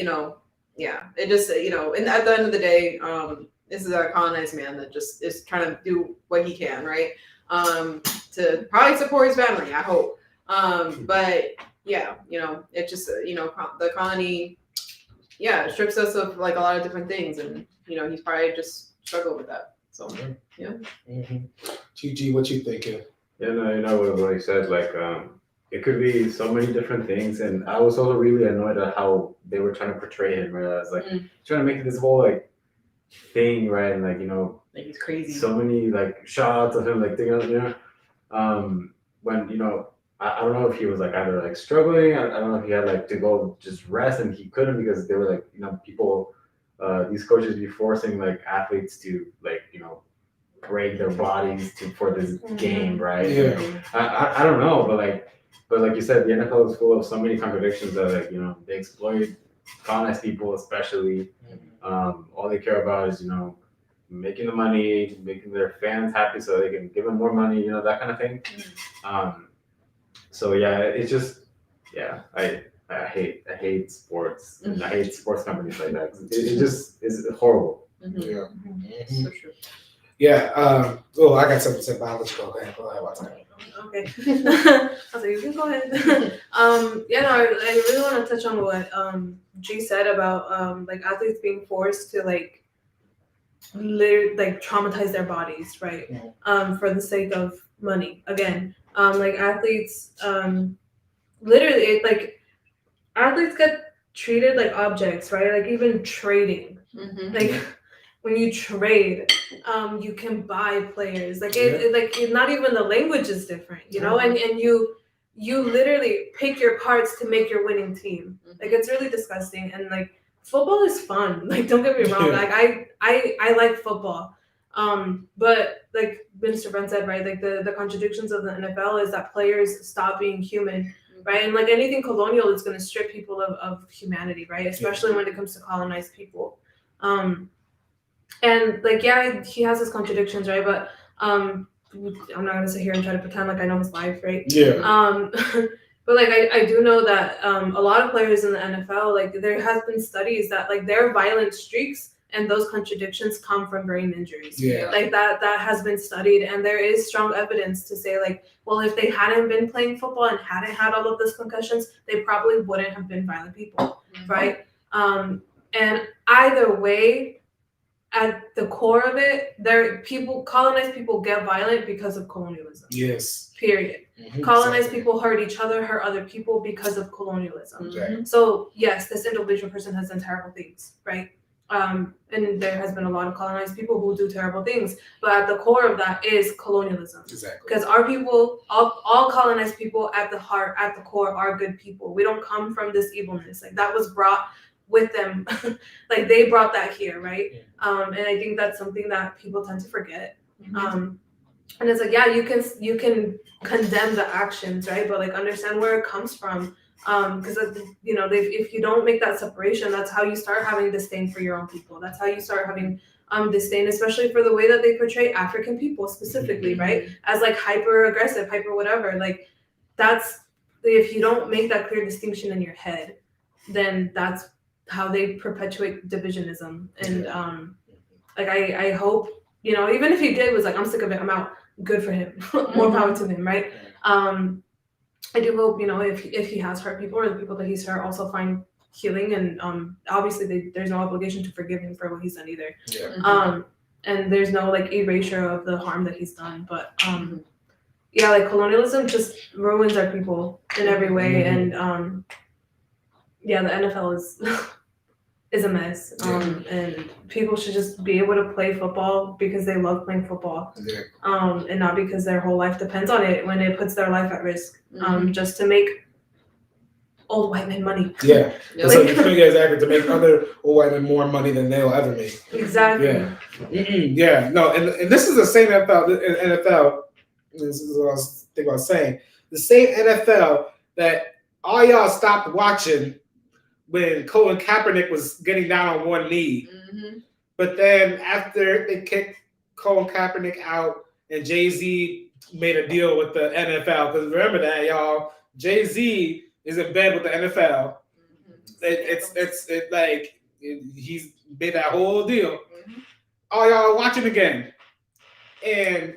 yeah, it just and at the end of the day, This is a colonized man that just is trying to do what he can, right? To probably support his family, I hope. But yeah, it just, the colony, strips us of like a lot of different things, and he's probably just struggled with that. So yeah. GG, what you thinking? Yeah, no, what he said, like, it could be so many different things, and I was also really annoyed at how they were trying to portray him, right? I was like, trying to make this whole like thing, right? And like, like he's crazy. So many like shots of him like taking out, when I don't know if he was like either like struggling, I don't know if he had like to go just rest and he couldn't because they were like, people, these coaches be forcing like athletes to like, break their bodies for this game, right? Yeah. I don't know, but like you said, the NFL is full of so many contradictions that like, they exploit colonized people, especially. All they care about is, making the money, making their fans happy so they can give them more money, that kind of thing. So yeah, it's just, I hate sports. And I hate sports companies like that. It just is horrible. Yeah. So true. Yeah. I got something to say about it. Go ahead. Okay. I was like, you can go ahead. I really want to touch on what G said about like athletes being forced to like literally like traumatize their bodies, right? For the sake of money. Again, like athletes, literally, like athletes get treated like objects, right? Like even trading, like. When you trade, you can buy players. Like not even the language is different, and you literally pick your parts to make your winning team. Like it's really disgusting. And like football is fun. Like don't get me wrong. Like I like football. But like Minister Ben said, right? Like the contradictions of the NFL is that players stop being human. Right. And like anything colonial is gonna strip people of humanity, right? Especially when it comes to colonized people. And like, he has his contradictions, right? But I'm not gonna sit here and try to pretend like I know his life, right? Yeah. But like I do know that a lot of players in the NFL, like there has been studies that like their violent streaks and those contradictions come from brain injuries. Yeah. Like that has been studied, and there is strong evidence to say like, well, if they hadn't been playing football and hadn't had all of those concussions, they probably wouldn't have been violent people, right? And either way, at the core of it, colonized people get violent because of colonialism. Yes. Period. Colonized people hurt each other, hurt other people because of colonialism. Exactly. So yes, this individual person has done terrible things, right? And there has been a lot of colonized people who do terrible things, but at the core of that is colonialism. Exactly. Because our people, all colonized people at the heart, at the core, are good people. We don't come from this evilness. Like that was brought with them. Like they brought that here, right? And I think that's something that people tend to forget. And it's like, you can condemn the actions, right? But like understand where it comes from. Because if you don't make that separation, that's how you start having disdain for your own people. That's how you start having disdain, especially for the way that they portray African people specifically, right? As like hyper aggressive, hyper whatever. Like that's, if you don't make that clear distinction in your head, then that's how they perpetuate divisionism. And like I hope, even if he did was like, I'm sick of it, I'm out, good for him. More power to him, right? I do hope, if he has hurt people or the people that he's hurt also find healing, and obviously there's no obligation to forgive him for what he's done either. And there's no like erasure of the harm that he's done, but like colonialism just ruins our people in every way. And the NFL is a mess. And people should just be able to play football because they love playing football. And not because their whole life depends on it, when it puts their life at risk, just to make old white men money. Yeah. So the thing is to make other old white men more money than they'll ever make. Exactly. Yeah. No, and this is the same NFL. This is what I was thinking about saying. The same NFL that all y'all stopped watching when Colin Kaepernick was getting down on one knee. But then after they kicked Colin Kaepernick out and Jay-Z made a deal with the NFL, because remember that, y'all, Jay-Z is in bed with the NFL. It's like he's made that whole deal. Oh, y'all watching again, and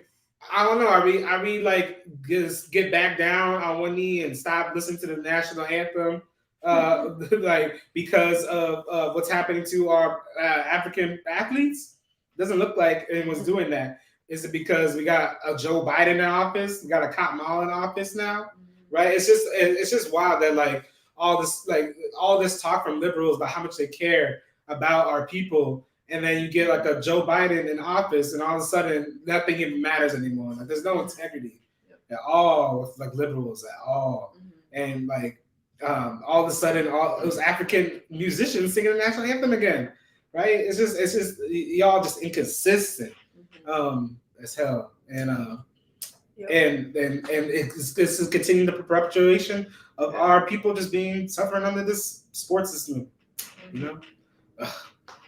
I don't know. Are we like just get back down on one knee and stop listening to the national anthem, like because of what's happening to our African athletes? Doesn't look like anyone's doing that. Is it because we got a Joe Biden in office? We got a Kamala in office now, right? It's just wild that like all this talk from liberals about how much they care about our people, and then you get like a Joe Biden in office, and all of a sudden nothing even matters anymore. Like there's no integrity at all with like liberals at all, and like all of a sudden all those African musicians singing the national anthem again, right? It's just y'all just inconsistent as hell, and this is continuing the perpetuation of our people just being suffering under this sports system, you know.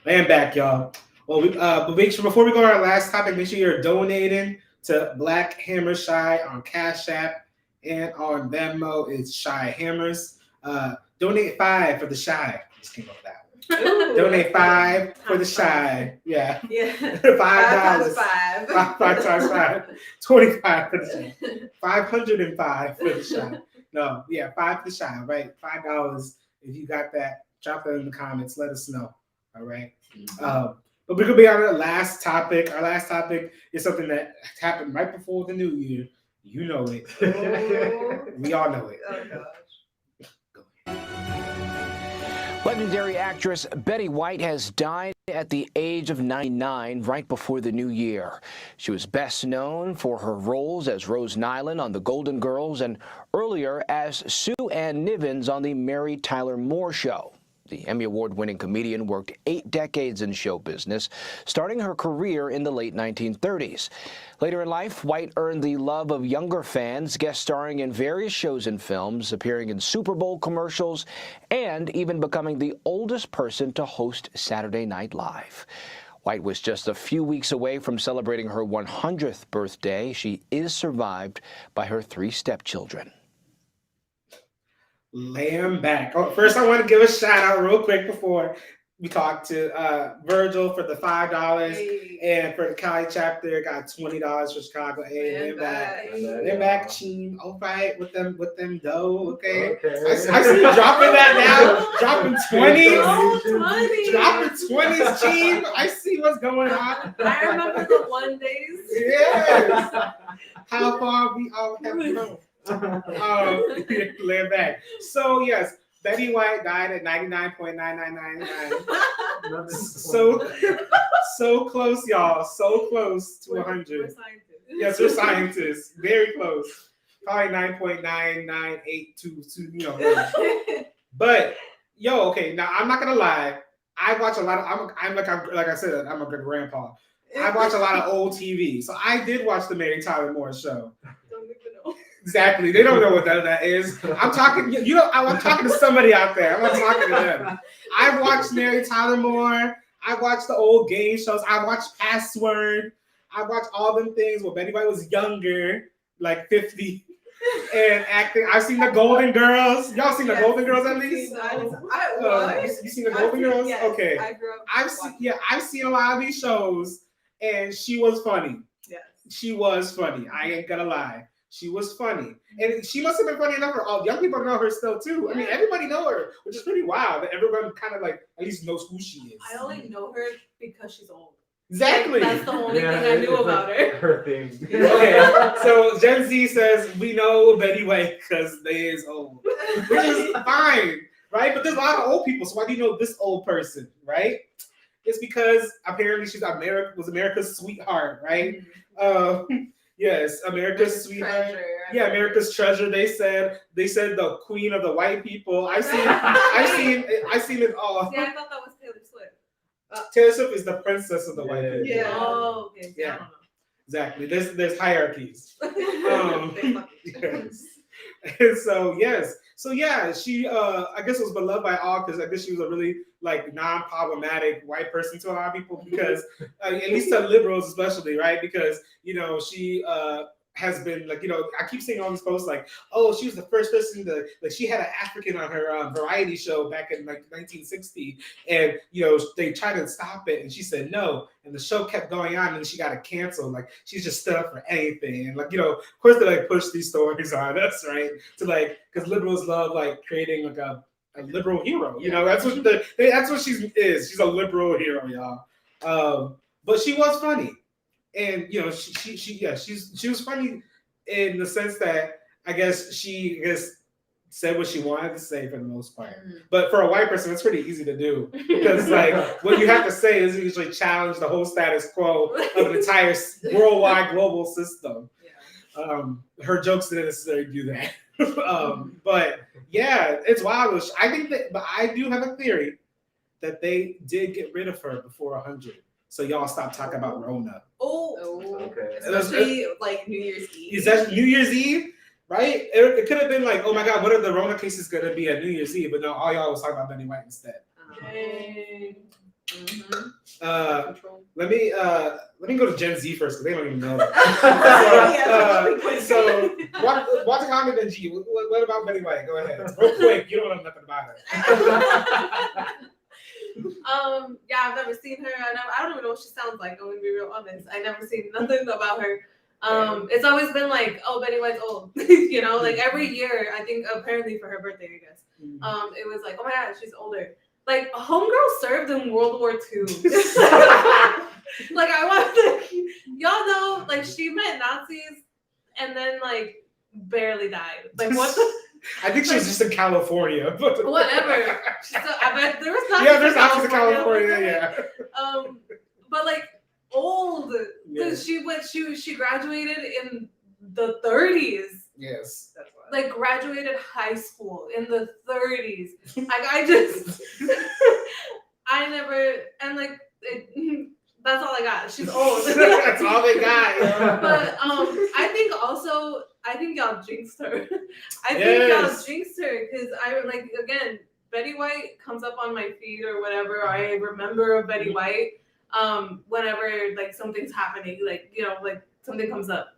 Man back, y'all. Well, but make sure before we go to our last topic, make sure you're donating to Black Hammer Shy on Cash App and on Venmo. It's Shy Hammers. Donate $5 for the Shy. Just came up with that. Donate $5 for the Shy. Yeah. $5. 5 times 5. 25 for the Shy. 505 for the Shy. No, yeah, 5 for the Shy, right? $5. If you got that, drop that in the comments. Let us know. All right. But we're gonna be on our last topic. Our last topic is something that happened right before the new year. You know it. We all know it. Oh gosh. Legendary actress Betty White has died at the age of 99 right before the new year. She was best known for her roles as Rose Nyland on The Golden Girls and earlier as Sue Ann Nivens on The Mary Tyler Moore Show. The Emmy Award-winning comedian worked 8 decades in show business, starting her career in the late 1930s. Later in life, White earned the love of younger fans, guest starring in various shows and films, appearing in Super Bowl commercials, and even becoming the oldest person to host Saturday Night Live. White was just a few weeks away from celebrating her 100th birthday. She is survived by her 3 stepchildren. Lamb back. Oh, first, I want to give a shout out real quick before we talk to Virgil for the $5 and for the Cali chapter got $20 for Chicago. Hey, lamb back, team. All right, with them dough. Okay. I see you dropping that now. Dropping 20s. Dropping 20s, team. I see what's going on. I remember the 1 days. Yes. How far we all have come. Lamb back. So yes, Betty White died at 99.9999. So close, y'all. So close to 100. Yes, we're scientists. Very close. Probably 9.9982. You know. But okay. Now I'm not gonna lie. I watch a lot of. I'm like I said. I'm a good grandpa. I watch a lot of old TV. So I did watch the Mary Tyler Moore Show. Exactly. They don't know what that is. I'm talking, I'm talking to somebody out there. I'm not talking to them. I watched Mary Tyler Moore. I watched the old game shows. I watched Password. I watched all them things where Betty White was younger, like 50, and acting. I've seen the Golden Girls. Y'all seen the Golden Girls at least? You seen the Golden Girls? Yes, okay. I grew up I've seen a lot of these shows, and she was funny. Yes. She was funny. I ain't gonna lie. She was funny, and she must have been funny enough for all young people to know her still too. I mean, everybody know her, which is pretty wild. That everyone kind of like at least knows who she is. I only know her because she's old. Exactly. Like, that's the only thing I knew about her. Her thing. Okay, so Gen Z says we know Betty White because they is old, which is fine, right? But there's a lot of old people, so why do you know this old person, right? It's because apparently she's was America's sweetheart, right? Yes, America's sweetheart. Treasure. Yeah, America's treasure. They said the queen of the white people. I've seen it all. See, I thought that was Taylor Swift. Taylor Swift is the princess of the white people. Yeah. Oh, okay. Yeah. I don't know. Exactly. There's hierarchies. Yes. And so yes. So yeah, she I guess was beloved by all because I guess she was a really like non-problematic white person to a lot of people because at least to liberals especially, right? Because she has been like, I keep seeing all these posts like, oh, she was the first person to, like, she had an African on her variety show back in like 1960, and they tried to stop it, and she said no, and the show kept going on, and she got it canceled. Like, she's just stood up for anything, and like, of course they like push these stories on us, right? To like, because liberals love like creating like a liberal hero, that's what that's what she is. She's a liberal hero, y'all. But she was funny. And she was funny in the sense that I guess she said what she wanted to say for the most part. But for a white person, it's pretty easy to do, because like what you have to say is usually challenge the whole status quo of an entire worldwide global system. Her jokes didn't necessarily do that. But yeah, it's wild. I think that, but I do have a theory that they did get rid of her before 100. So y'all stop talking about Rona. Okay. Especially like New Year's Eve. Is that New Year's Eve? Right? It could have been like, oh my God, what are the Rona cases going to be at New Year's Eve? But no, all y'all was talking about Betty White instead. Let me go to Gen Z first, because they don't even know that. So watch a comment then G. What about Betty White? Go ahead. Real quick, you don't know nothing about her. Yeah, I've never seen her. I don't even know what she sounds like. I'm gonna be real honest. I never seen nothing about her. It's always been like, oh, Betty White's old. Like every year, I think apparently for her birthday, I guess. It was like, oh my God, she's older. Like Homegirl served in World War II. Like I want to, y'all know, like she met Nazis and then like barely died. Like what the. I think she's just in California. But whatever. I bet there was Nazis. Yeah, there's Nazis in California. Yeah. But like old, because she graduated in the 30s. Yes. Like graduated high school in the 30s. Like I never, and like that's all I got. She's old. That's all they got. Yeah. But I think y'all jinxed her. I think y'all jinxed her because I like, again, Betty White comes up on my feed or whatever. Or I remember of Betty White whenever like something's happening, like like something comes up.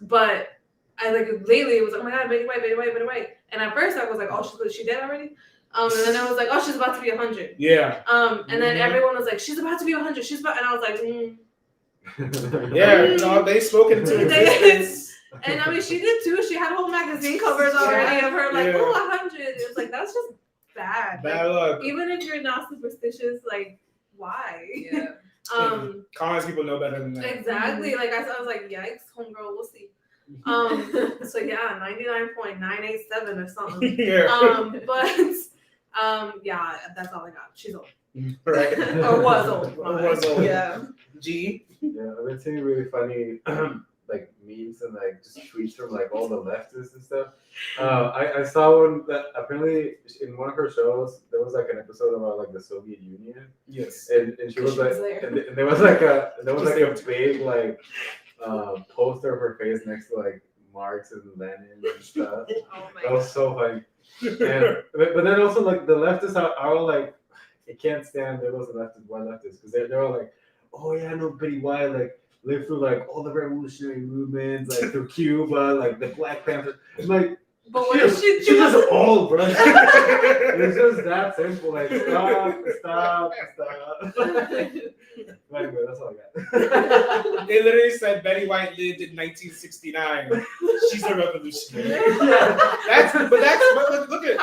But I like lately it was like, oh my God, Betty White. And at first I was like, oh, she dead already? And then I was like, oh, she's about to be 100. Yeah. And then everyone was like, she's about to be 100. And I was like, Yeah, no, they spoke into existence. And I mean, she did too. She had whole magazine covers already of her, like, oh, 100. It was like, that's just bad. Bad luck. Even if you're not superstitious, like, why? Yeah. Common people know better than that. Exactly. Like I was like, yikes, homegirl, we'll see. So yeah, 99.987 or something. Yeah, that's all I got. She's old. Right. Or was old. Yeah. G. Yeah, I've been seeing really funny like memes and like just tweets from like all the leftists and stuff. I saw one that apparently in one of her shows there was like an episode about like the Soviet Union. Yes. And she was like, and there was like a big like poster of her face next to like Marx and Lenin and stuff. Oh my that was so funny. And, but then also like the leftists are all like, I can't stand there was one leftist because they're all like, oh yeah, no, Betty White like lived through like all the revolutionary movements, like through Cuba, like the Black Panthers. I'm like, but what if she's just old, bro. It's just that simple. Like stop. Anyway, that's all I got. They literally said Betty White lived in 1969. She's a revolutionary. Look at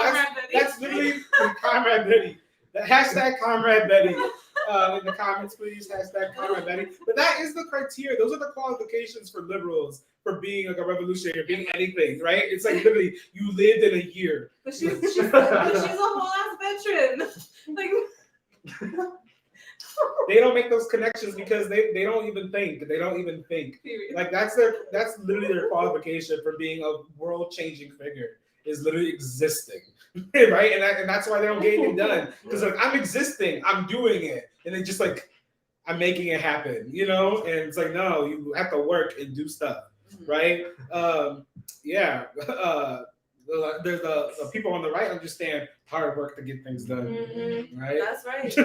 that's literally Comrade Betty. The hashtag Comrade Betty. In the comments, please, hashtag Comrade Betty. But that is the criteria. Those are the qualifications for liberals for being like a revolutionary, or being anything, right? It's like literally you lived in a year. But she's a whole ass veteran. Like they don't make those connections because they don't even think. They don't even think. Like that's literally their qualification for being a world-changing figure, is literally existing. Right? And that's why they don't get anything done. Because like I'm existing, I'm doing it. And they just like I'm making it happen, And it's like, no, you have to work and do stuff. Right? There's the people on the right understand hard work to get things done. Right? That's right.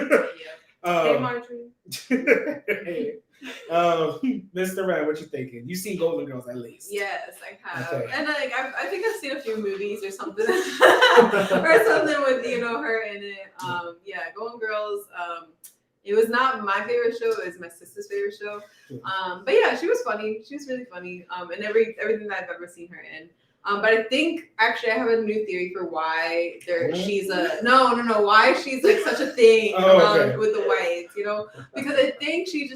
Hey, Marjorie. Mr. Red, what you thinking? You seen Golden Girls at least? Yes, I have. Okay. And like I think I've seen a few movies or something, or something with her in it. Yeah, Golden Girls. It was not my favorite show. It was my sister's favorite show. But yeah, she was funny. She was really funny. And everything that I've ever seen her in. But I think actually I have a new theory for why she's why she's like such a thing with the whites, because I think she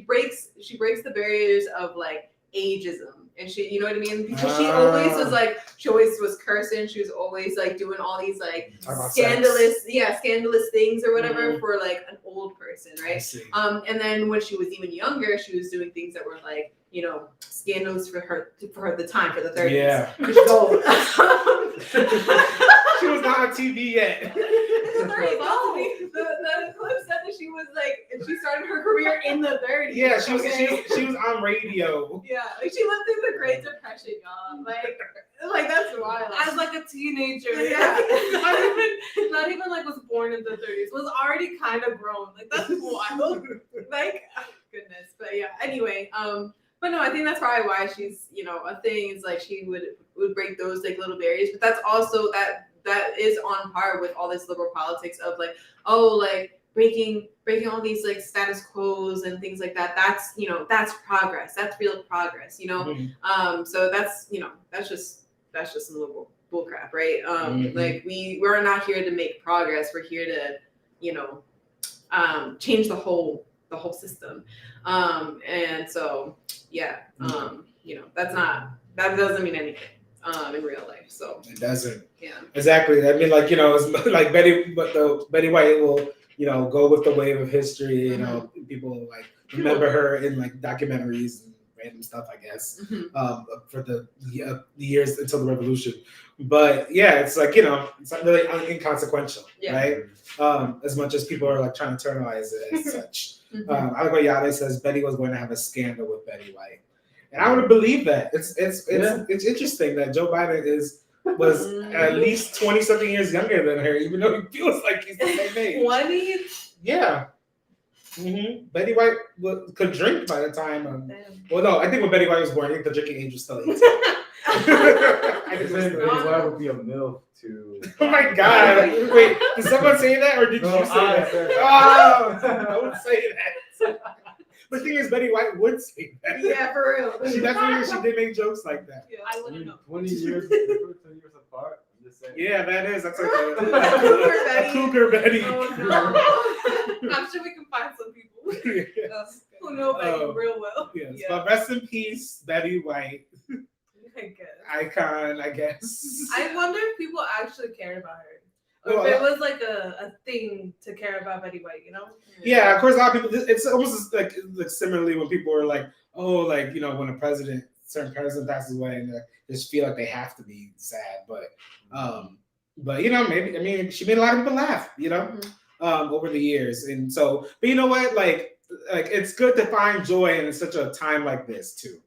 breaks the barriers of like ageism, and she, you know what I mean, because she always was cursing, she was always like doing all these like scandalous things or whatever for like an old person, right? And then when she was even younger, she was doing things that were like, scandals for the time, for the 30s. Yeah. She was old. She was not on TV yet. The clip said that she was like, she started her career in the 30s. Yeah, she was on radio. Yeah, like she lived through the Great Depression, y'all. Like that's wild. As like a teenager. Yeah. not even like was born in the 30s. Was already kind of grown. Like that's wild. Like, oh, goodness. But yeah. Anyway, but no, I think that's probably why she's, a thing is like she would break those like little barriers. But that's also that is on par with all this liberal politics of like, like breaking all these like status quos and things like that. That's that's progress. That's real progress. So that's just some liberal bullcrap, right? Like we're not here to make progress. We're here to change the whole system. And so yeah, that doesn't mean anything in real life. So it doesn't. Yeah. Exactly. I mean, like, it's like Betty White will, go with the wave of history. People like remember her in like documentaries and random stuff, I guess, for the years until the revolution. But yeah, it's like, it's not really inconsequential, right? As much as people are like trying to internalize it as such. I like what Yade says. Betty was going to have a scandal with Betty White, and I would believe that. It's interesting that Joe Biden was at least 20-something years younger than her, even though he feels like he's the same age. 20? Yeah. Betty White could drink by the time. Well, no, I think when Betty White was born, I think the drinking age was still 18. I think Betty White would be a MILF too. Oh my God! Wait, did someone say that, or did you say that? Don't say that. The thing is, Betty White would say that. Yeah, for real. She did make jokes like that. Yeah, I wouldn't know. 20 years different, 20 years apart. I'm just saying. Yeah, that is. That's like a cougar Betty. Oh, no. I'm sure we can find some people who know Betty real well. Yes, but rest in peace, Betty White. I guess. Icon, I guess. I wonder if people actually care about her. Or Well, if it was like a thing to care about Betty White, Yeah, of course, a lot of people. It's almost like similarly when people are like, oh, like when a certain president passes away, and they just feel like they have to be sad. But maybe, I mean, she made a lot of people laugh, over the years, and so. But you know what, like it's good to find joy in such a time like this too,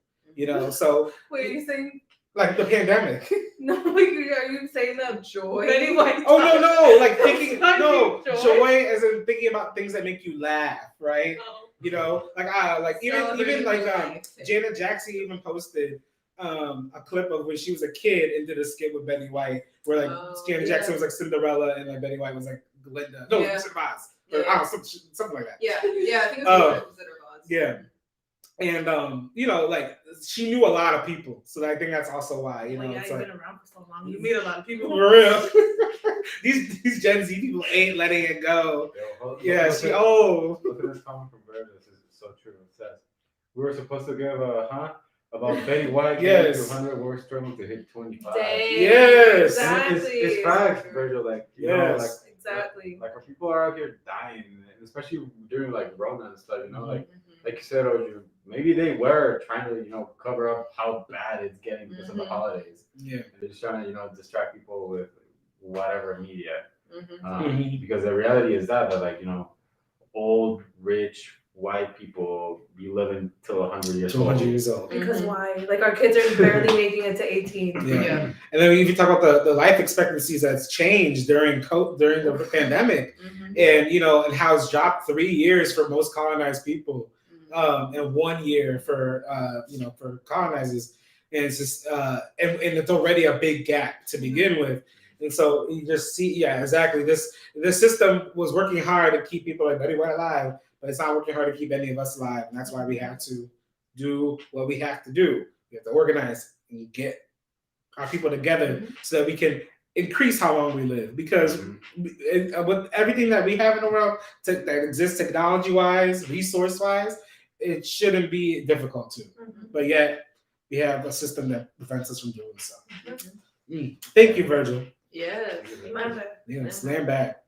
So. Wait, are you saying? Like the pandemic. No, are you saying that joy? Betty White. Oh no! Like thinking joy as in thinking about things that make you laugh, right? Oh. Like even like Janet Jackson even posted a clip of when she was a kid and did a skit with Betty White, where like Janet Jackson was like Cinderella and like Betty White was like Glinda. No, Wizard of Oz. Or, something like that. Yeah, I think it's Wizard of Oz. Yeah. And like she knew a lot of people, so I think that's also why. Well, yeah, you've been around for so long. You meet a lot of people. For real. these Gen Z people ain't letting it go. Look at this comment from Burgess. It's so true. It says we were supposed to give about Betty White. Yes. 100. We're struggling to hit 25. Yes. Exactly. It's facts, Virgil. Like exactly. Like our people are out here dying, especially during like Rona and stuff. Like you said, Oju, maybe they were trying to, cover up how bad it's getting because of the holidays. Yeah. And they're just trying to, distract people with whatever media. Because the reality is that like, old, rich, white people be living till 100 years 200 old. years old. Because why? Like our kids are barely making it to 18. Yeah. And then if you talk about the life expectancies that's changed during the pandemic, and and how it's dropped 3 years for most colonized people, and 1 year for for colonizers, and it's just and it's already a big gap to begin with. And so you just see, yeah, exactly. This system was working hard to keep people like Betty White alive, but it's not working hard to keep any of us alive. And that's why we have to do what we have to do. We have to organize and get our people together so that we can increase how long we live. Because with everything that we have in the world that exists technology-wise, resource-wise, it shouldn't be difficult to. But yet, we have a system that prevents us from doing so. Thank you, Virgil. Yes. Yes, land back.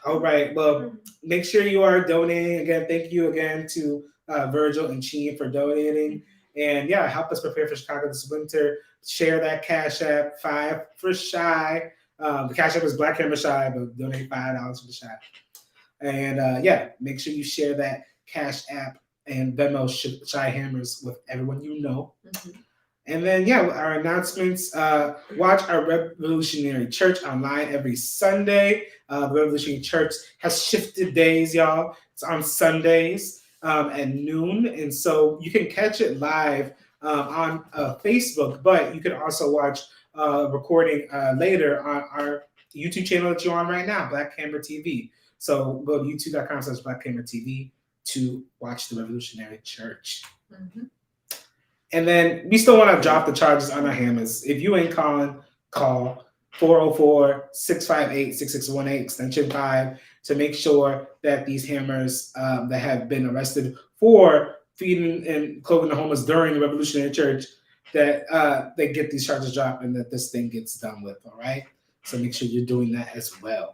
All right. Well, make sure you are donating. Again, thank you again to Virgil and Cheen for donating. And yeah, help us prepare for Chicago this winter. Share that Cash App, 5 for Shy. The Cash App is Black Hammer Shy, but donate $5 for the Shy. And yeah, make sure you share that Cash App and Venmo Shy Hammers with everyone you know. And then, yeah, our announcements. Watch our Revolutionary Church online every Sunday. The Revolutionary Church has shifted days, y'all. It's on Sundays at noon. And so you can catch it live on Facebook, but you can also watch recording later on our YouTube channel that you're on right now, Black Hammer TV. So go to youtube.com/Black Hammer TV to watch the Revolutionary Church. And then we still want to drop the charges on our hammers. If you ain't calling, call 404-658-6618, extension 5, to make sure that these hammers that have been arrested for feeding and clothing the homeless during the Revolutionary Church, that they get these charges dropped and that this thing gets done with, all right? So make sure you're doing that as well.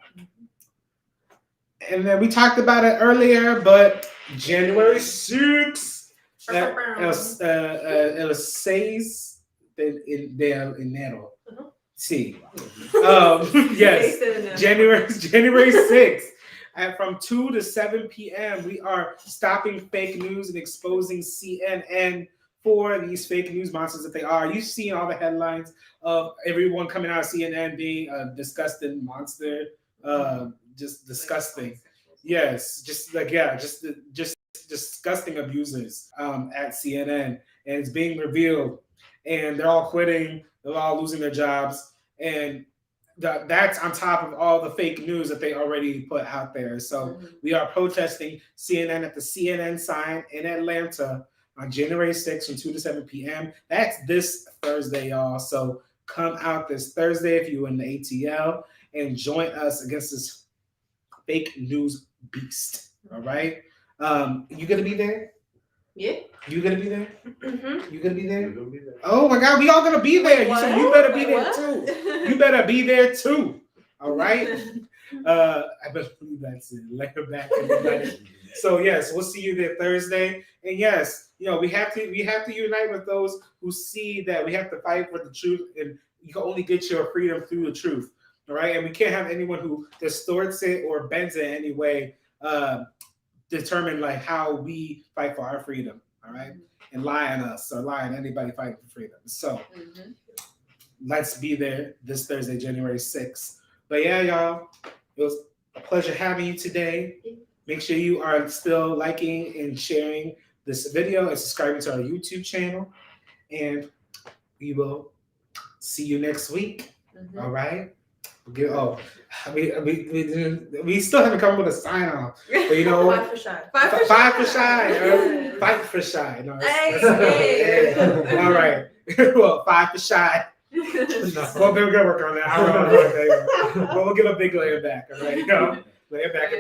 And then we talked about it earlier, but January 6th, el 6 de enero. Sí. Yes, January 6th. And from 2 to 7 p.m., we are stopping fake news and exposing CNN for these fake news monsters that they are. You've seen all the headlines of everyone coming out of CNN being a disgusting monster, just disgusting. Yes, just disgusting abusers at CNN, and it's being revealed, and they're all quitting, they're all losing their jobs, and that's on top of all the fake news that they already put out there. So we are protesting CNN at the CNN sign in Atlanta on January 6th from 2 to 7 p.m. That's this Thursday, y'all. So come out this Thursday if you're in the ATL and join us against this fake news beast. All right. You gonna be there? Yeah. You gonna be there? You gonna be there? Oh my God, we all gonna be there. So you better be there too. You better be there too. All right. I better believe that's it. Let her back, everybody. So yes, we'll see you there Thursday. And yes, we have to unite with those who see that we have to fight for the truth, and you can only get your freedom through the truth. All right, and we can't have anyone who distorts it or bends it in any way. Determine like how we fight for our freedom, all right, and lie on us or lie on anybody fighting for freedom. So let's be there this Thursday, January 6th. But yeah, y'all, it was a pleasure having you today. Make sure you are still liking and sharing this video and subscribing to our YouTube channel, and we will see you next week. All right. We still haven't come up with a sign off. But 5 for Shy. 5 for Shy. Fight for Shy. No, all right. Well, 5 for Shy. No, well, we're gonna work on that. But we'll give a big layer back. All right, lay it back.